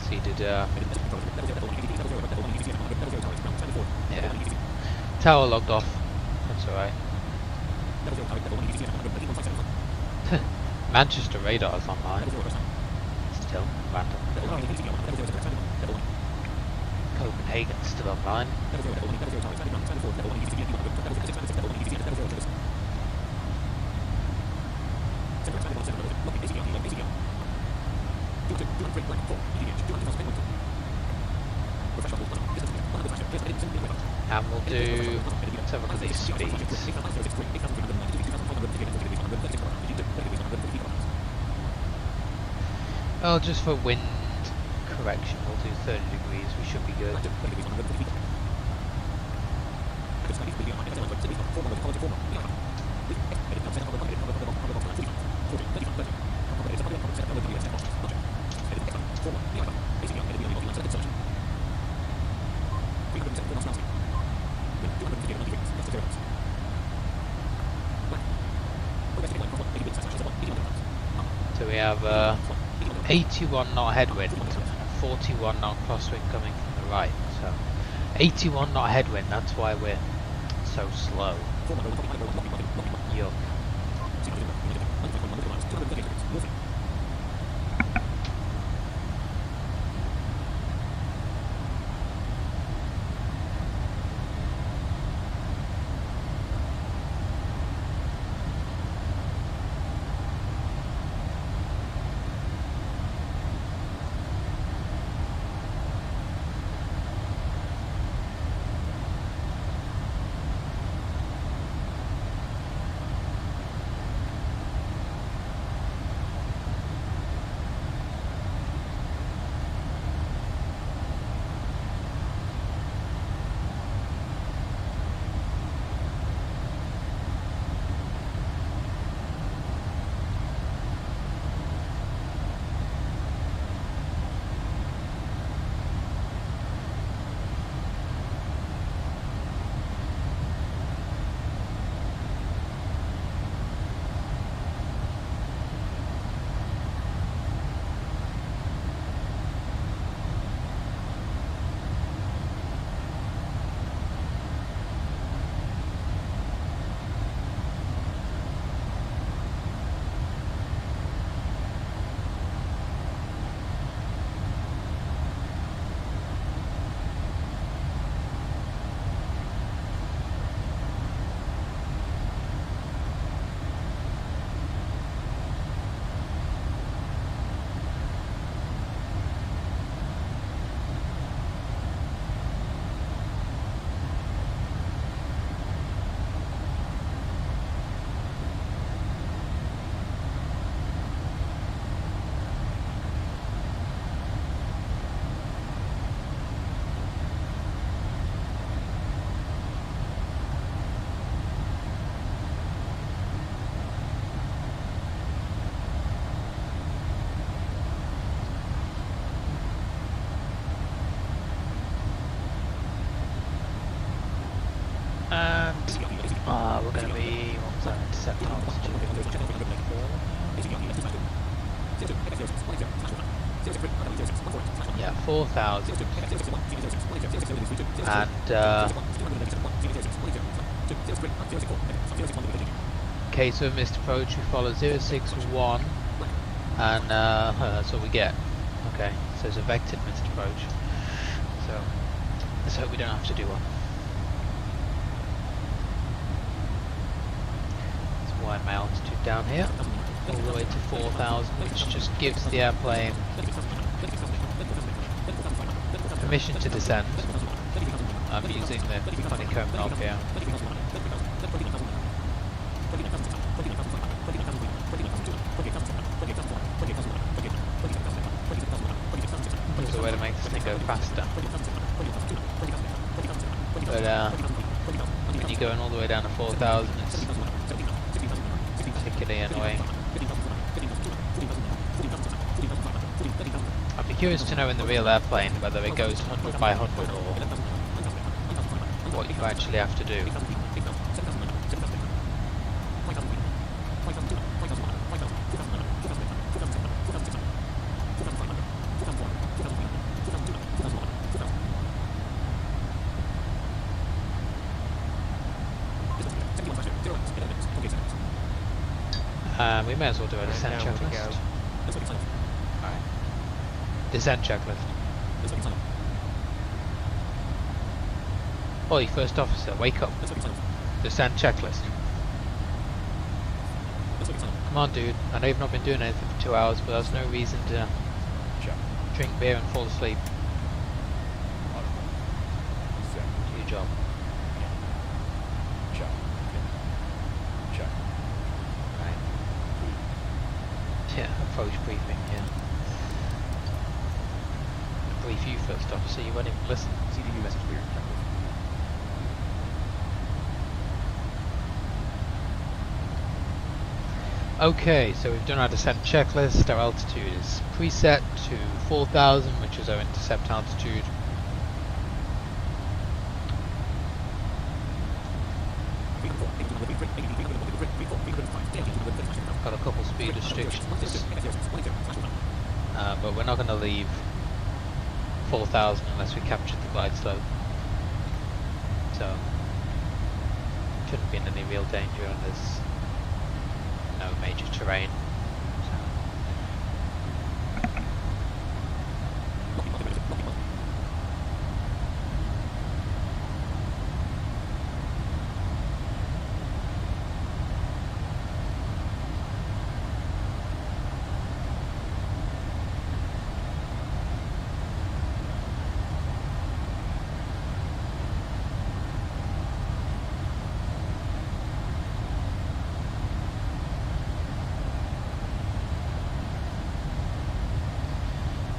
Seeded yeah. Tower logged off. That's alright. Manchester radar is online. Still random. Copenhagen's still online. And we'll do, let's have a look at these speeds. Well, just for wind correction, we'll do 30 degrees. We should be good. So we have 81 knot headwind, 41 knot crosswind coming from the right. So 81 knot headwind, that's why we're so slow. Yuck. And we're going to be, what was that, intercept altitude? Yeah, 4,000. And case of missed approach, we follow 061, and that's what we get. Okay, so it's a vectored missed approach. So let's hope we don't have to do one. Why my altitude down here, all the way to 4,000, which just gives the airplane permission to descend. I'm using the honeycomb knob here. There's a way to make this thing go faster. But when you're going all the way down to 4,000, it's particularly annoying. I'd be curious to know in the real airplane whether it goes 100 by 100 or what you actually have to do. We may as well do a descent checklist. Alright. Descent checklist. Oi, first officer, wake up. Descent checklist. Come on, dude. I know you've not been doing anything for 2 hours, but there's no reason to drink beer and fall asleep. Do your job. Yeah, approach briefing, yeah. brief you first off, so you won't even listen. CDU message clear. Checklist. Okay, so we've done our descent checklist. Our altitude is preset to 4,000, which is our intercept altitude. Got a couple speed restrictions, but we're not going to leave 4,000 unless we capture the glide slope. So, shouldn't be in any real danger, and there's no major terrain.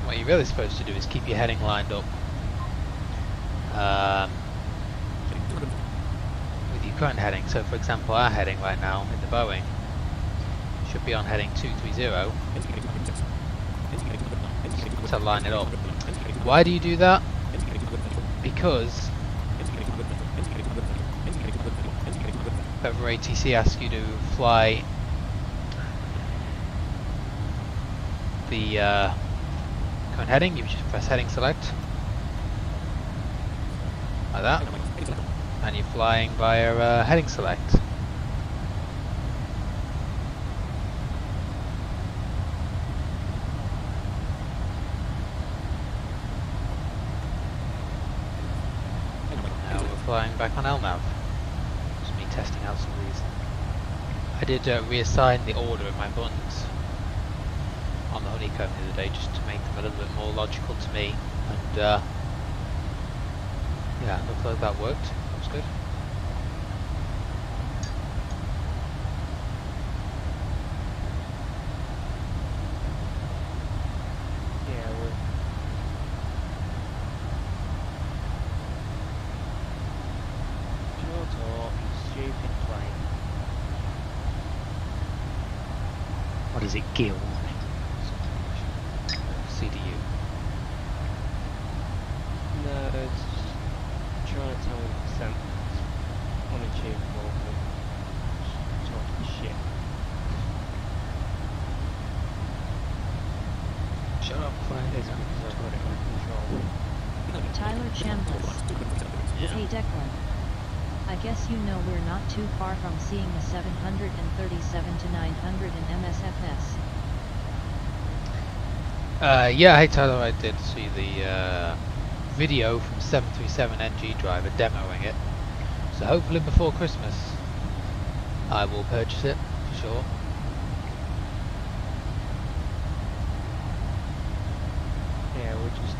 What you're really supposed to do is keep your heading lined up with your current heading. So for example, our heading right now in the Boeing should be on heading 230 to line it up. Why do you do that? Because if ever ATC asks you to fly the current heading, you just press heading select like that, and you're flying via heading select. Now we're flying back on LNAV. Just me testing out some of these. I did reassign the order of my buttons on the honeycomb the other day just to make them a little bit more logical to me, and yeah, looks like that worked. That was good. Yeah, we're short or stupid plane. What is it, Gil? CDU. No, it's trying to tell me the percent. It's unachievable, but it's talking shit. Shut up, fine. It's because I've got it under control. Tyler Chambliss. Hey Declan. I guess you know we're not too far from seeing the 737 to 900 in MSFS. Yeah, hey Tyler, I did see the video from 737NG driver demoing it. So hopefully before Christmas I will purchase it for sure. Yeah, we're just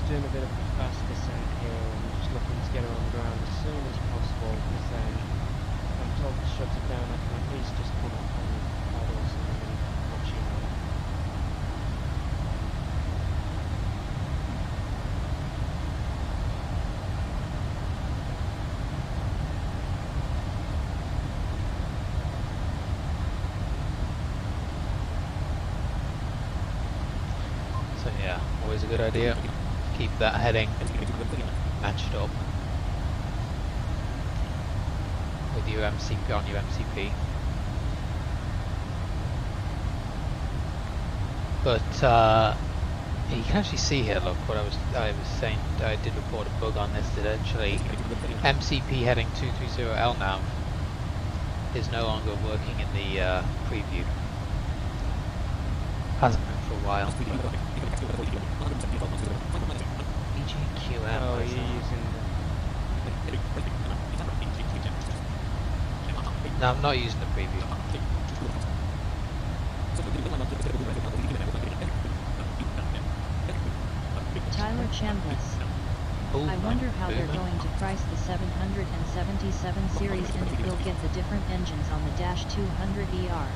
doing a bit of a fast descent here, and we're just looking to get her on the ground as soon as possible, because then I'm told to shut it down, I can at least just come up on the paddle or something and watch you on. So yeah, always a good idea. Keep that heading matched up with your MCP on your MCP. But you can actually see here, look, what I was saying, I did report a bug on this, that actually MCP heading 230 LNAV is no longer working in the preview. Hasn't been for a while. EGQM. Oh, you're using No, I'm not using the preview. Tyler Chambliss. Ooh, I wonder how they're boomer. going to price the 777 series and if we'll get the different engines on the Dash 200 ER.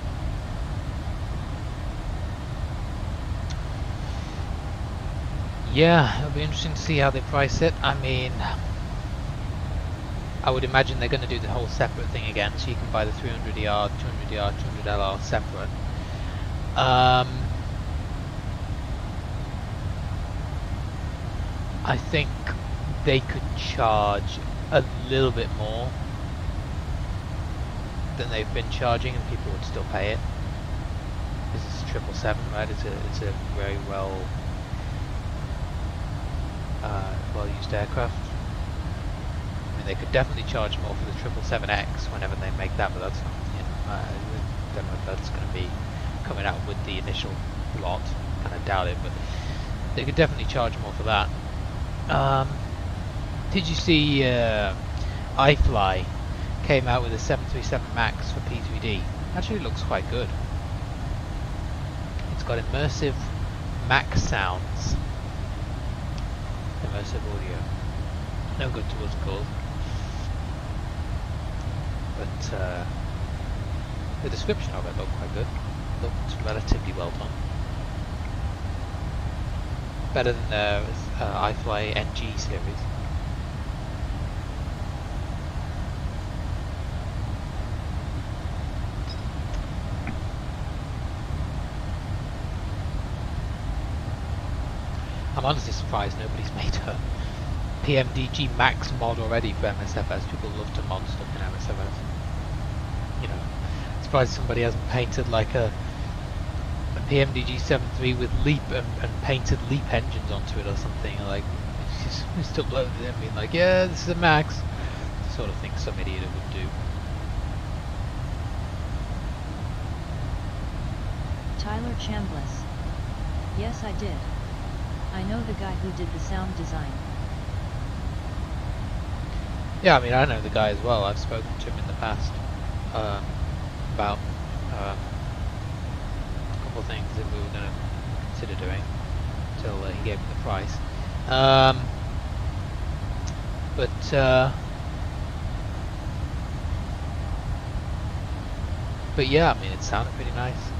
Yeah, it'll be interesting to see how they price it. I mean, I would imagine they're going to do the whole separate thing again, so you can buy the 300 yard, 200 yard, 200 LR separate. I think they could charge a little bit more than they've been charging, and people would still pay it. This is 777, right? It's a very well used aircraft. I mean, they could definitely charge more for the 777X whenever they make that, but that's not, I don't know if that's going to be coming out with the initial lot. Kind of doubt it, but they could definitely charge more for that. Did you see iFly came out with a 737 MAX for P3D? Actually, it looks quite good. It's got immersive MAX sounds. Immersive audio. No good to what's called. But the description of it looked quite good. Looked relatively well done. Better than the iFly NG series. I'm honestly surprised nobody's made a pmdg max mod already for MSFS. People love to mod stuff in MSFS. You know, surprised somebody hasn't painted like a pmdg 7.3 with LEAP and painted LEAP engines onto it or something. Like, just uploaded it and being like, yeah, this is a max. The sort of thing some idiot would do. Tyler Chambliss. Yes, I did. I know the guy who did the sound design. Yeah, I mean, I know the guy as well. I've spoken to him in the past about a couple of things that we were going to consider doing until he gave me the price. But yeah, I mean, it sounded pretty nice.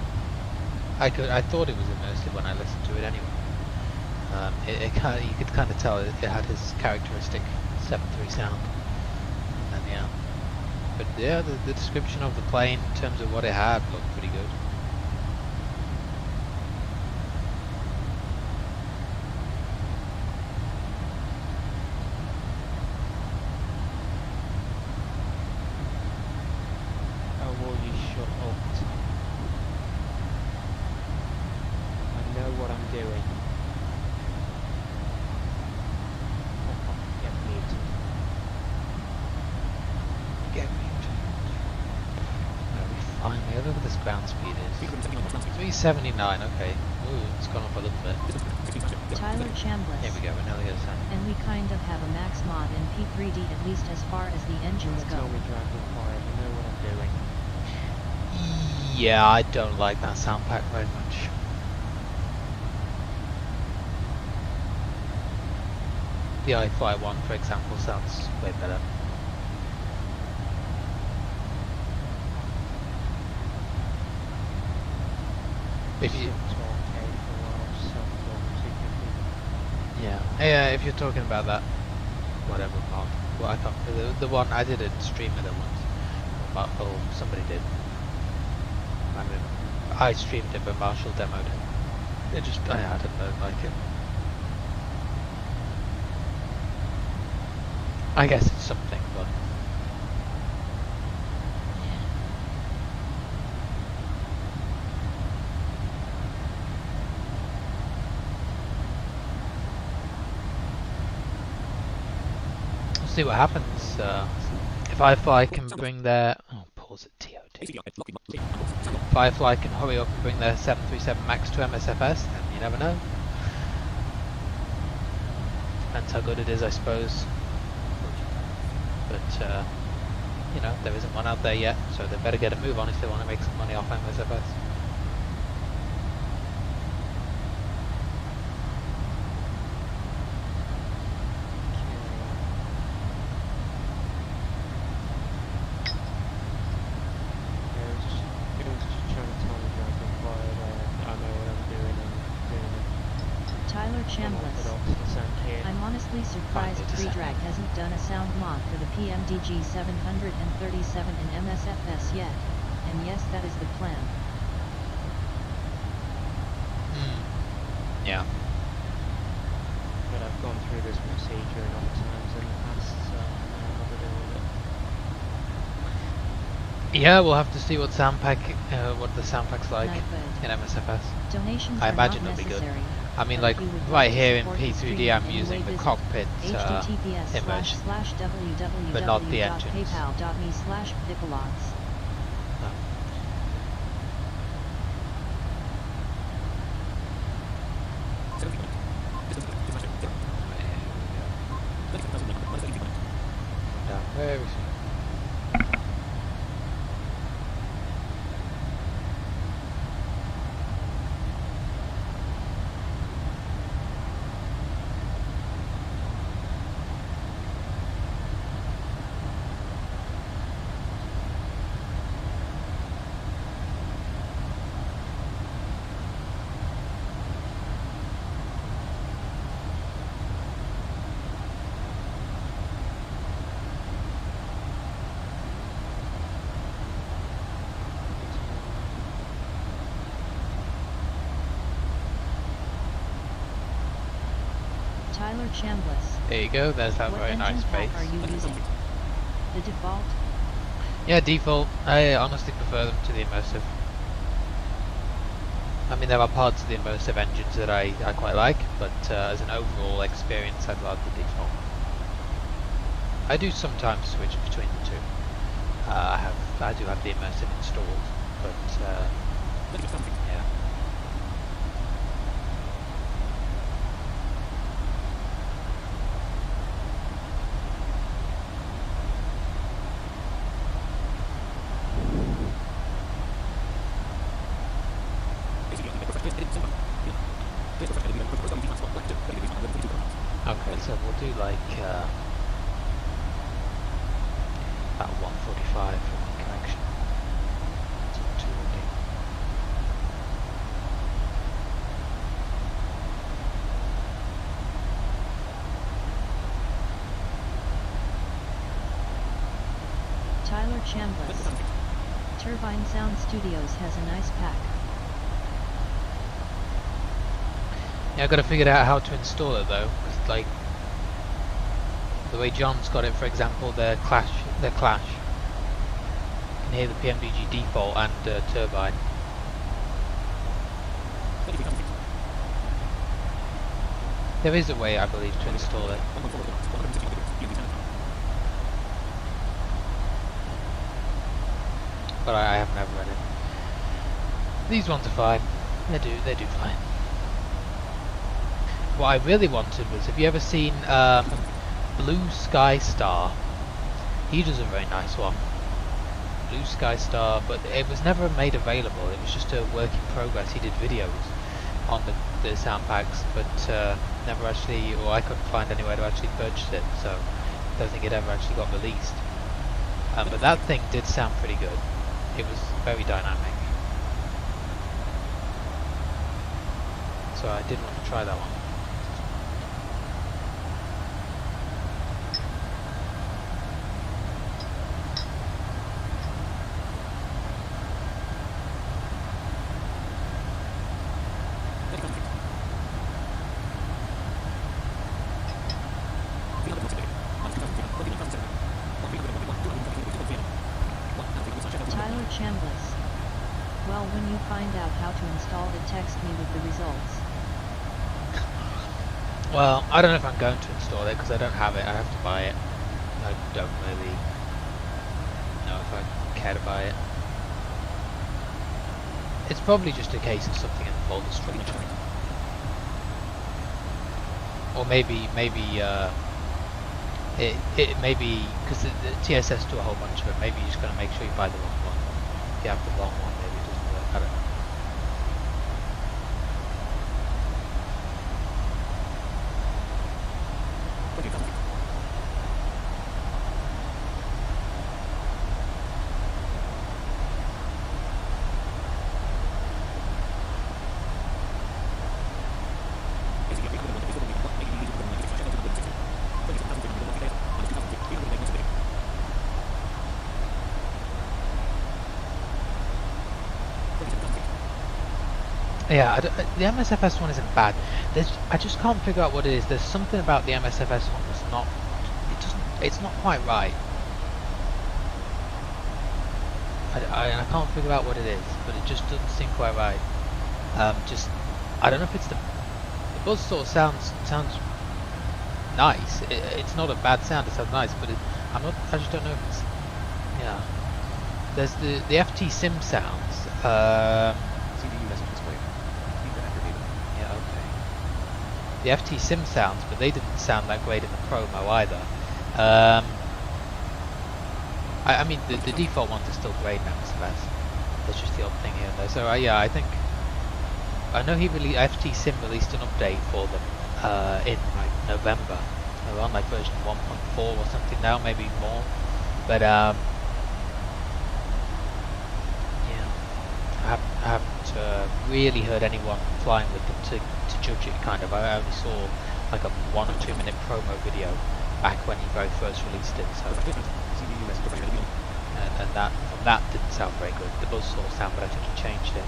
I thought it was immersive when I listened to it anyway. You could kind of tell it had his characteristic 7.3 sound. And then, yeah. But yeah, the description of the plane in terms of what it had looked pretty good. Oh, will you shut up? I know what I'm doing. Get muted. Get muted. No, we finally, look at this ground speed is. 379, okay. Ooh, it's gone up a little bit. Tyler Chambliss. Here we go, we're nearly at 10. And we kind of have a max mod in P3D at least as far as the engines go. Tell me drive required. I know what I'm doing. Yeah, I don't like that sound pack very much. The iFly one, for example, sounds way better. If you, yeah, if you're talking about that, whatever mod, well, I can't. The one I did a stream with it once, or somebody did. I mean, I streamed it, but Marshall demoed it. It just, I don't like it. I guess it's something, but we'll see what happens. If iFly can bring their pause at TOT. If iFly can hurry up and bring their 737 MAX to MSFS, then you never know. Depends how good it is, I suppose. But, you know, there isn't one out there yet, so they better get a move on if they want to make some money off MSFS. Tyler Chambliss. honestly surprised Find it a second. Pre-Drag hasn't done a sound mod for the pmdg 737 in MSFS yet, and yes, that is the plan. Yeah. But I've gone through this procedure enough times in the past, so I know how to deal with it. Yeah, we'll have to see what what the sound pack's like Nightbird. in MSFS. Donations I are imagine not it'll be good. necessary. I mean, but like if you would right like to here in support the P3D, stream I'm in any using way, the visit cockpit image, but not the engines. https://www.paypal.me/vicalots. Down very soon. Tyler Chambliss. There you go, there's that What very engine nice pack base. are you using? The default? Yeah, default. I honestly prefer them to the immersive. I mean, there are parts of the immersive engines that I quite like, but as an overall experience, I'd rather the default. I do sometimes switch between the two. I do have the immersive installed, but yeah. Okay, so we'll do like about 145 for one connection. So 200. Tyler Chambliss. Turbine Sound Studios has a nice pack. Yeah, I gotta figure out how to install it though, because like the way John's got it, for example, the clash. You can hear the pmdg default and turbine. There is a way, I believe, to install it. But I have never read it. These ones are fine. They do fine. What I really wanted was, have you ever seen Blue Sky Star? He does a very nice one. Blue Sky Star, but it was never made available. It was just a work in progress. He did videos on the sound packs, but never actually, or I couldn't find anywhere to actually purchase it, so I don't think it ever actually got released. But that thing did sound pretty good. It was very dynamic. So I did want to try that one. Tyler Chambliss. Well, when you find out how to install it, text me with the results. Well, I don't know if I'm going to install it because I don't have it. I have to buy it. I don't really know if I care to buy it. It's probably just a case of something in the folder structure. Or maybe it maybe, because the TSS do a whole bunch of it, maybe you're just going to make sure you buy the wrong one. If you have the wrong one, maybe it doesn't work. I don't know. Yeah, the MSFS one isn't bad. I just can't figure out what it is. There's something about the MSFS one that's not. It's not quite right. I can't figure out what it is, but it just doesn't seem quite right. I don't know if it's the buzz sort of sounds nice. It's not a bad sound. It sounds nice, but I just don't know if it's. Yeah. There's the FT sim sounds. CDU message display. Feedback activated. Yeah, okay. The FT sim sounds, but they didn't sound that great in the promo either. I mean, the default ones are still great in MSFS. There's just the odd thing here and there. So yeah, I think I know FT sim released an update for them in like November. They're on like version 1.4 or something now, maybe more. But yeah, I haven't really heard anyone flying with them to judge it. Kind of. I only saw like a 1 or 2 minute promo video back when he very first released it. So CDU message display. and that from that didn't sound very good. The buzz sort of sound, but I think he changed it.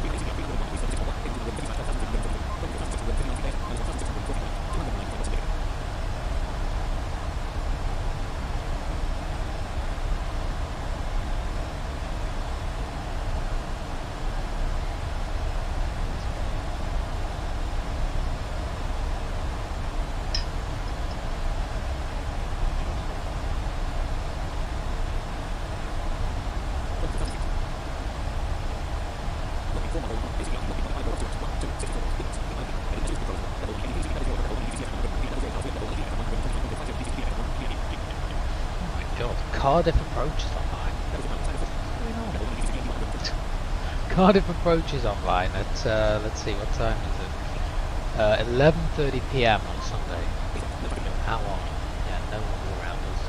Cardiff approaches online. Cardiff approaches online at let's see, what time is it? 11:30 p.m. on Sunday. How long? Yeah, no one around us.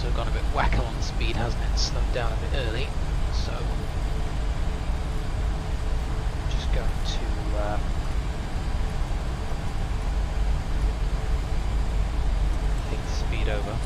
also gone a bit wacko on speed, hasn't it? Slowed down a bit early, so I'm just going to take the speed over.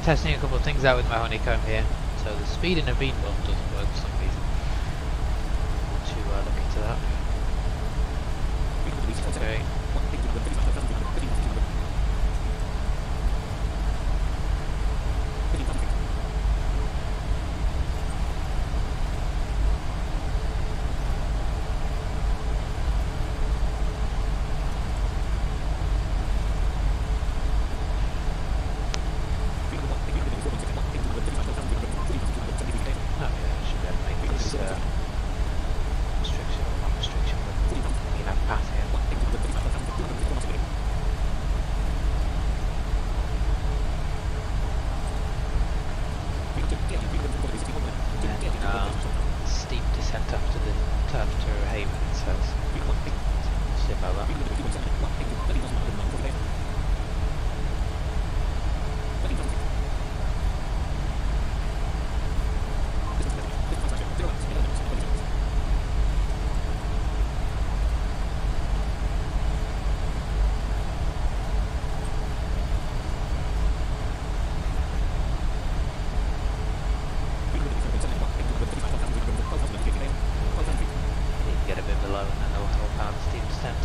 Testing a couple of things out with my honeycomb here. So the speed in a bean bomb doesn't work for some reason. To look into that. Okay. Steep descent after Haven, it says. See about that. Get a bit below and then they'll help out the steep descent.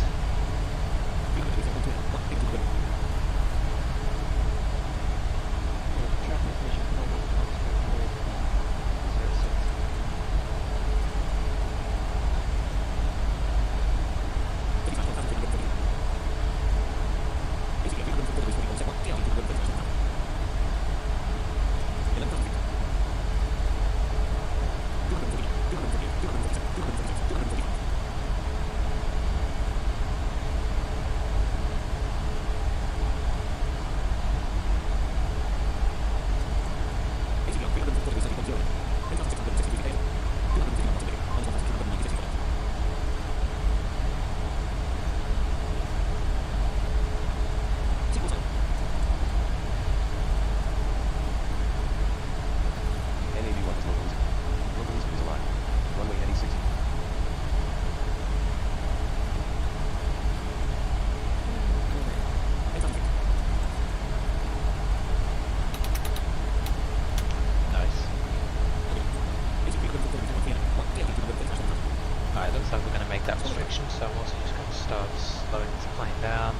Looks like we're going to make that restriction, so I'm also just going to start slowing this plane down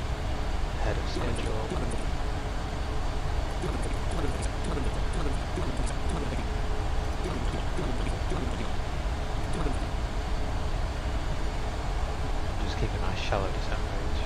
ahead of schedule. Just keep a nice shallow descent range.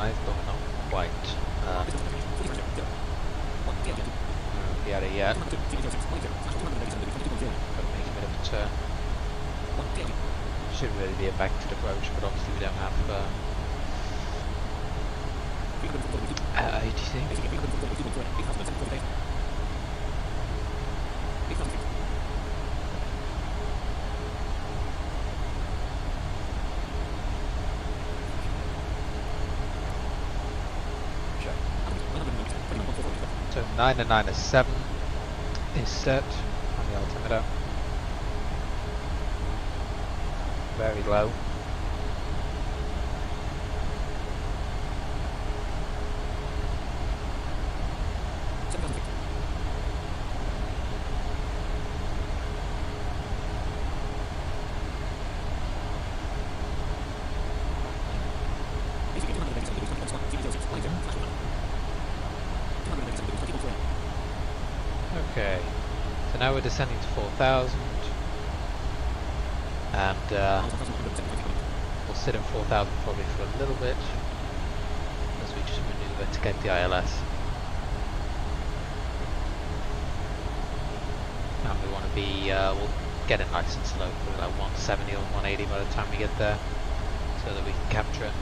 5, but we're not quite get it yet. Got to make a bit of a turn. Should really be a back-to approach, but obviously we don't have ATC. So 9 and 9 is 7 is set on the altimeter. Very low. Okay, so now we're descending to 4,000, and we'll sit at 4,000 probably for a little bit as we just maneuver to get the ILS. And we want to be, we'll get it nice and slow, probably like 170 or 180 by the time we get there, so that we can capture it.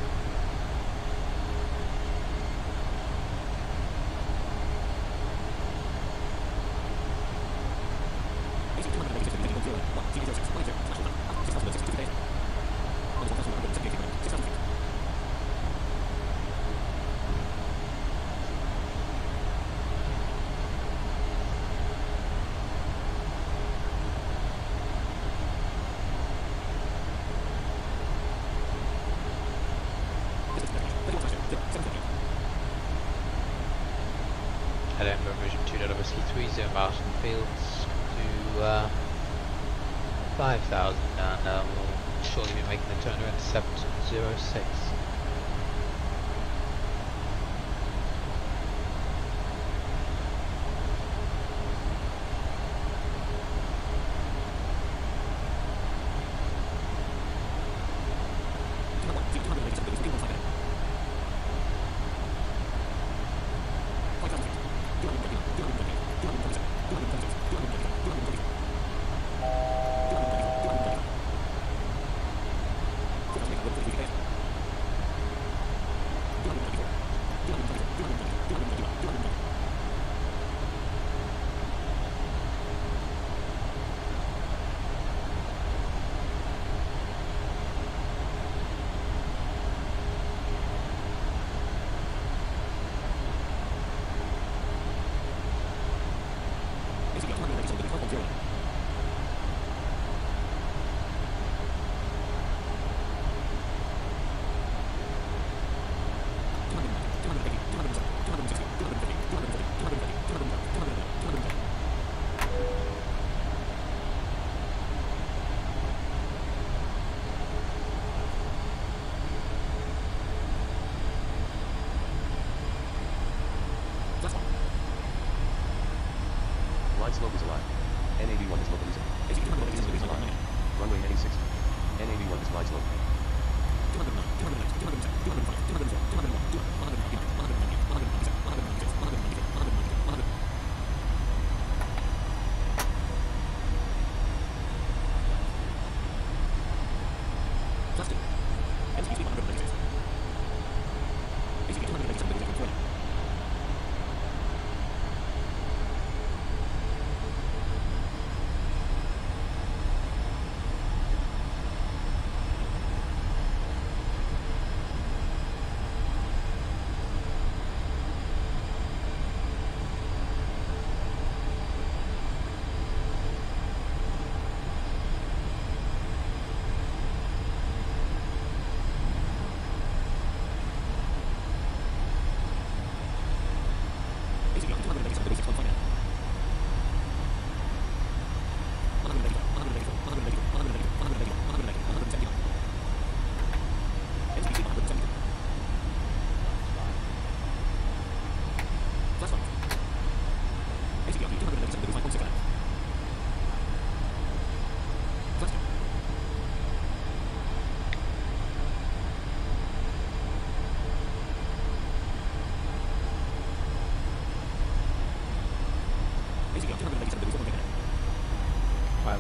At Edinburgh Vision 2 Whiskey 3 0 Martin Fields to 5,000, and we'll shortly be making the turn around 706. Line slope is alive. NAV1 is localized. Is alive. Runway heading 6. NAV1 is glide slope.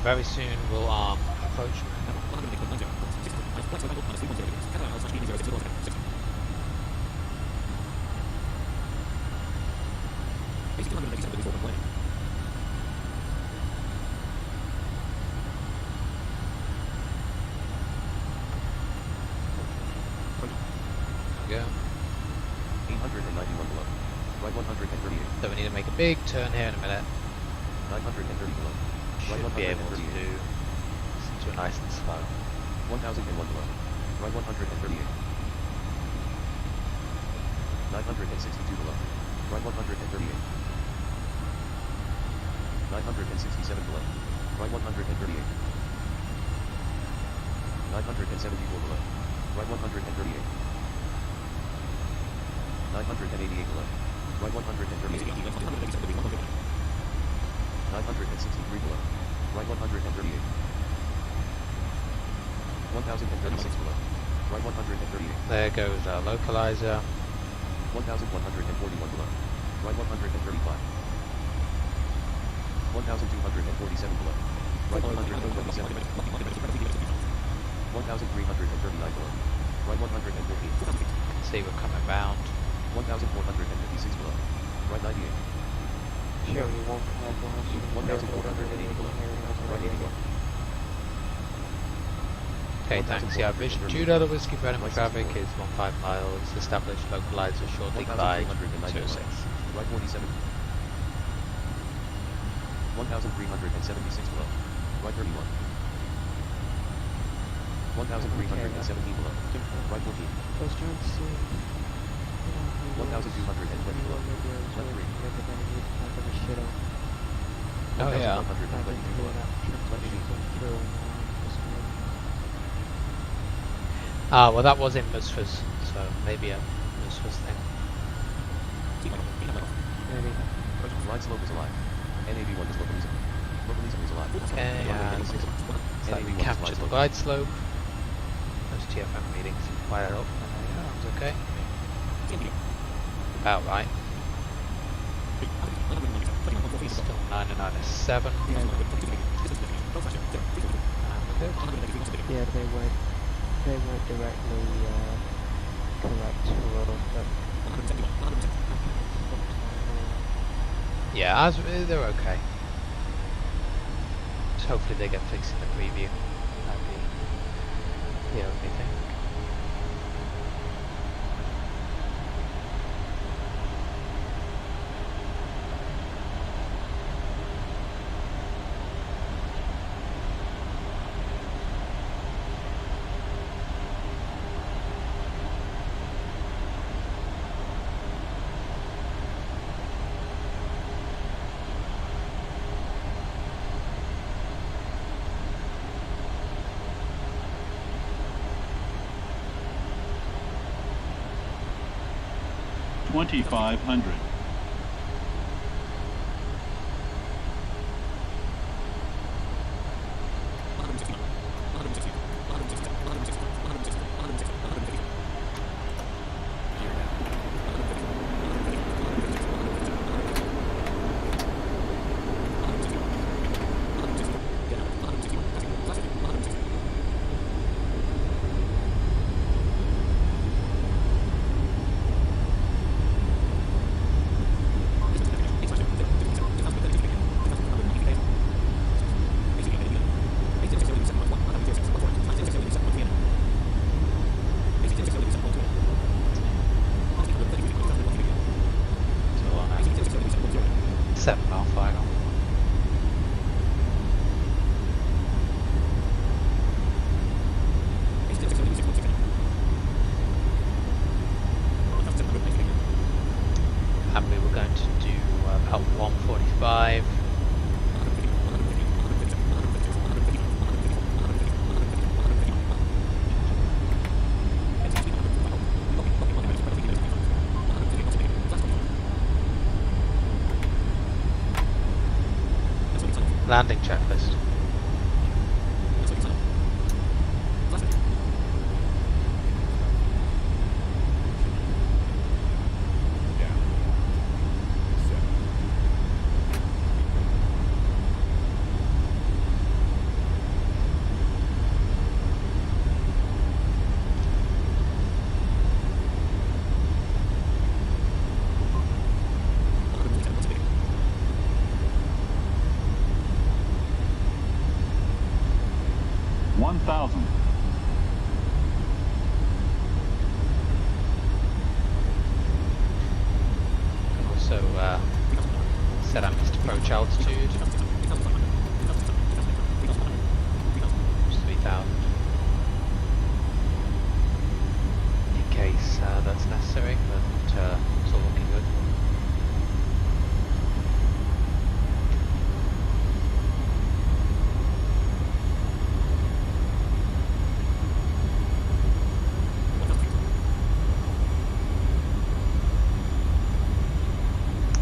very soon we'll approach. Go. 891 below. Right 138. So we need to make a big turn here in a minute. 930 below. Right Should be able to 138. do this to nice and slow. 1001 below. Right 138. 962 below. Right 138. 967 below. Right 138. 974 below. Right 138. 988 below. Right 138. 963 below. Right 138. 1036 below. Right 138. There goes our localizer. 1141 below. Right 135. 1247 below. Right 127. 1339 below. Right 114. See, we're coming round. 1456 below. Right 98. Show you one car behind you. 1480 below. Right 81. Okay, thanks. Yeah, vision 2 Delta Whiskey Brandon traffic is 15 miles. Established localizer shortly by 206. Right 47. 1376 below. Right 31. 1317 below. Right 14. I was trying to see. 1220 below. Left 3. Oh yeah. 1122 below. Left 18. Ah, well that was in Musfas, so maybe a Musfas thing. Maybe. Right slope is alive. NAV1 is localism. Localism is alive. Okay, Runway and 86. so we NAV1 is captured the slope. glide slope. Those TFM readings fired up, and yeah, that was okay. About right. Still 997. And we're good. Yeah, they weren't directly correct but Yeah, they're okay. Just hopefully they get fixed in the preview. That'd be the only thing. $2,500. And we were going to do about 145. Landing checklist. 1,000. Can also set our missed approach altitude. Just 3,000. In case that's necessary, but it's all looking good.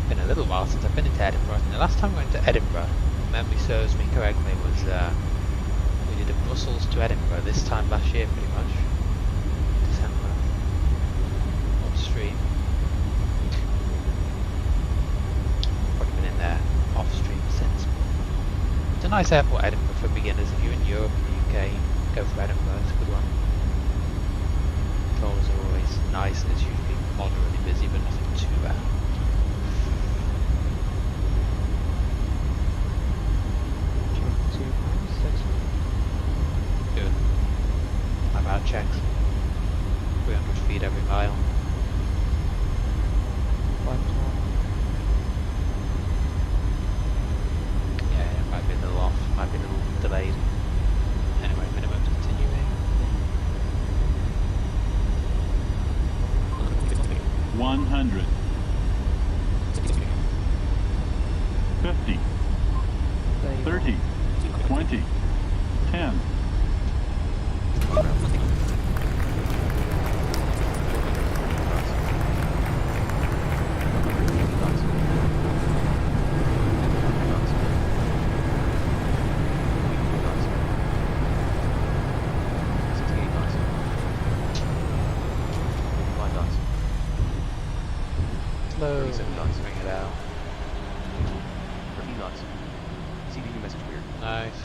Been a little while since I've been into Edinburgh, and the last time I went to Edinburgh, if memory serves me correctly, was we did a Brussels to Edinburgh this time last year, pretty much. December. Upstream. Probably been in there off stream since. It's a nice airport, Edinburgh, for beginners. If you're in Europe and the UK, go for Edinburgh, it's a good one. Tours are always nice, and it's usually moderately busy, but nothing too bad. Good. I've had checks. 300 feet every mile. Yeah, it might be a little off, might be a little delayed. Anyway, minimum continuing. 100. 50. 30. 20. 10. Slow. 37 knots. Bring it out. 13 knots. CDU message weird. Nice.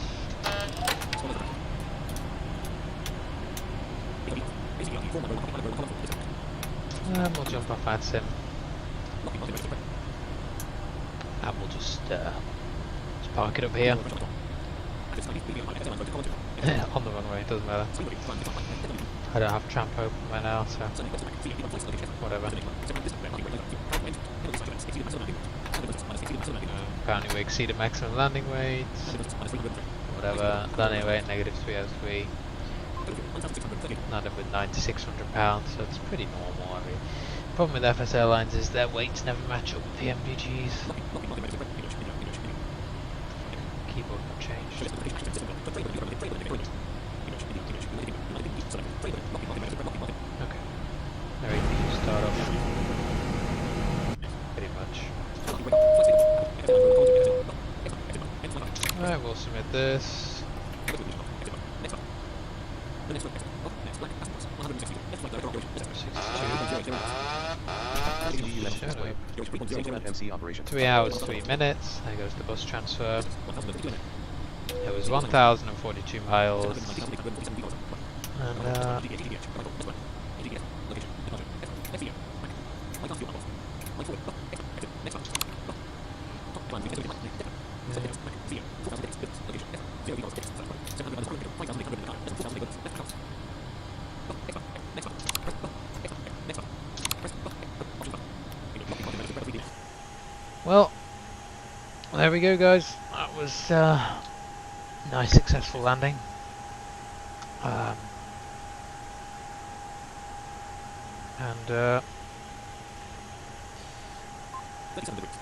We'll jump off that sim. And we'll just park it up here. On the runway, it doesn't matter. I don't have tramp open right now, so whatever. Apparently we exceeded maximum landing weight. Whatever. Landing weight -303. Landed with 9,600 pounds, so it's pretty normal. I mean, the problem with FS Airlines is their weights never match up with pmdgs. Keyboard not changed. Okay. There we go. Start off. Pretty much. Alright, we'll submit this. MC operation. 3 hours, 3 minutes. There goes the bus transfer. It was 1,042 miles. And well, there we go, guys. That was nice, successful landing. And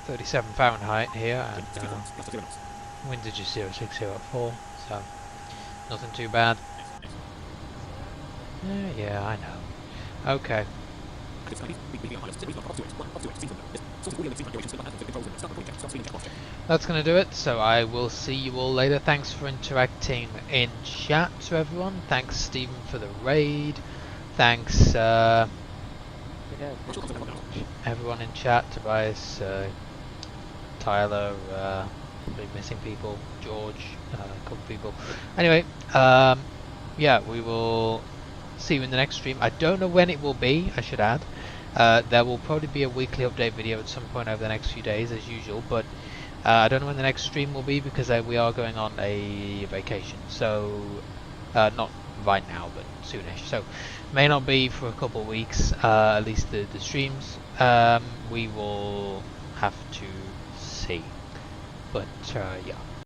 37 Fahrenheit here, and windage is 0604, so nothing too bad. Yeah, I know. Okay. That's going to do it, so I will see you all later. Thanks for interacting in chat to everyone. Thanks Stephen for the raid. Thanks everyone in chat, Tobias, Tyler, been missing people, George, a couple of people. Anyway, yeah, we will see you in the next stream. I don't know when it will be, I should add. There will probably be a weekly update video at some point over the next few days as usual, but I don't know when the next stream will be because we are going on a vacation. So Not right now, but soonish. So may not be for a couple of weeks, at least the streams. We will have to see. But yeah.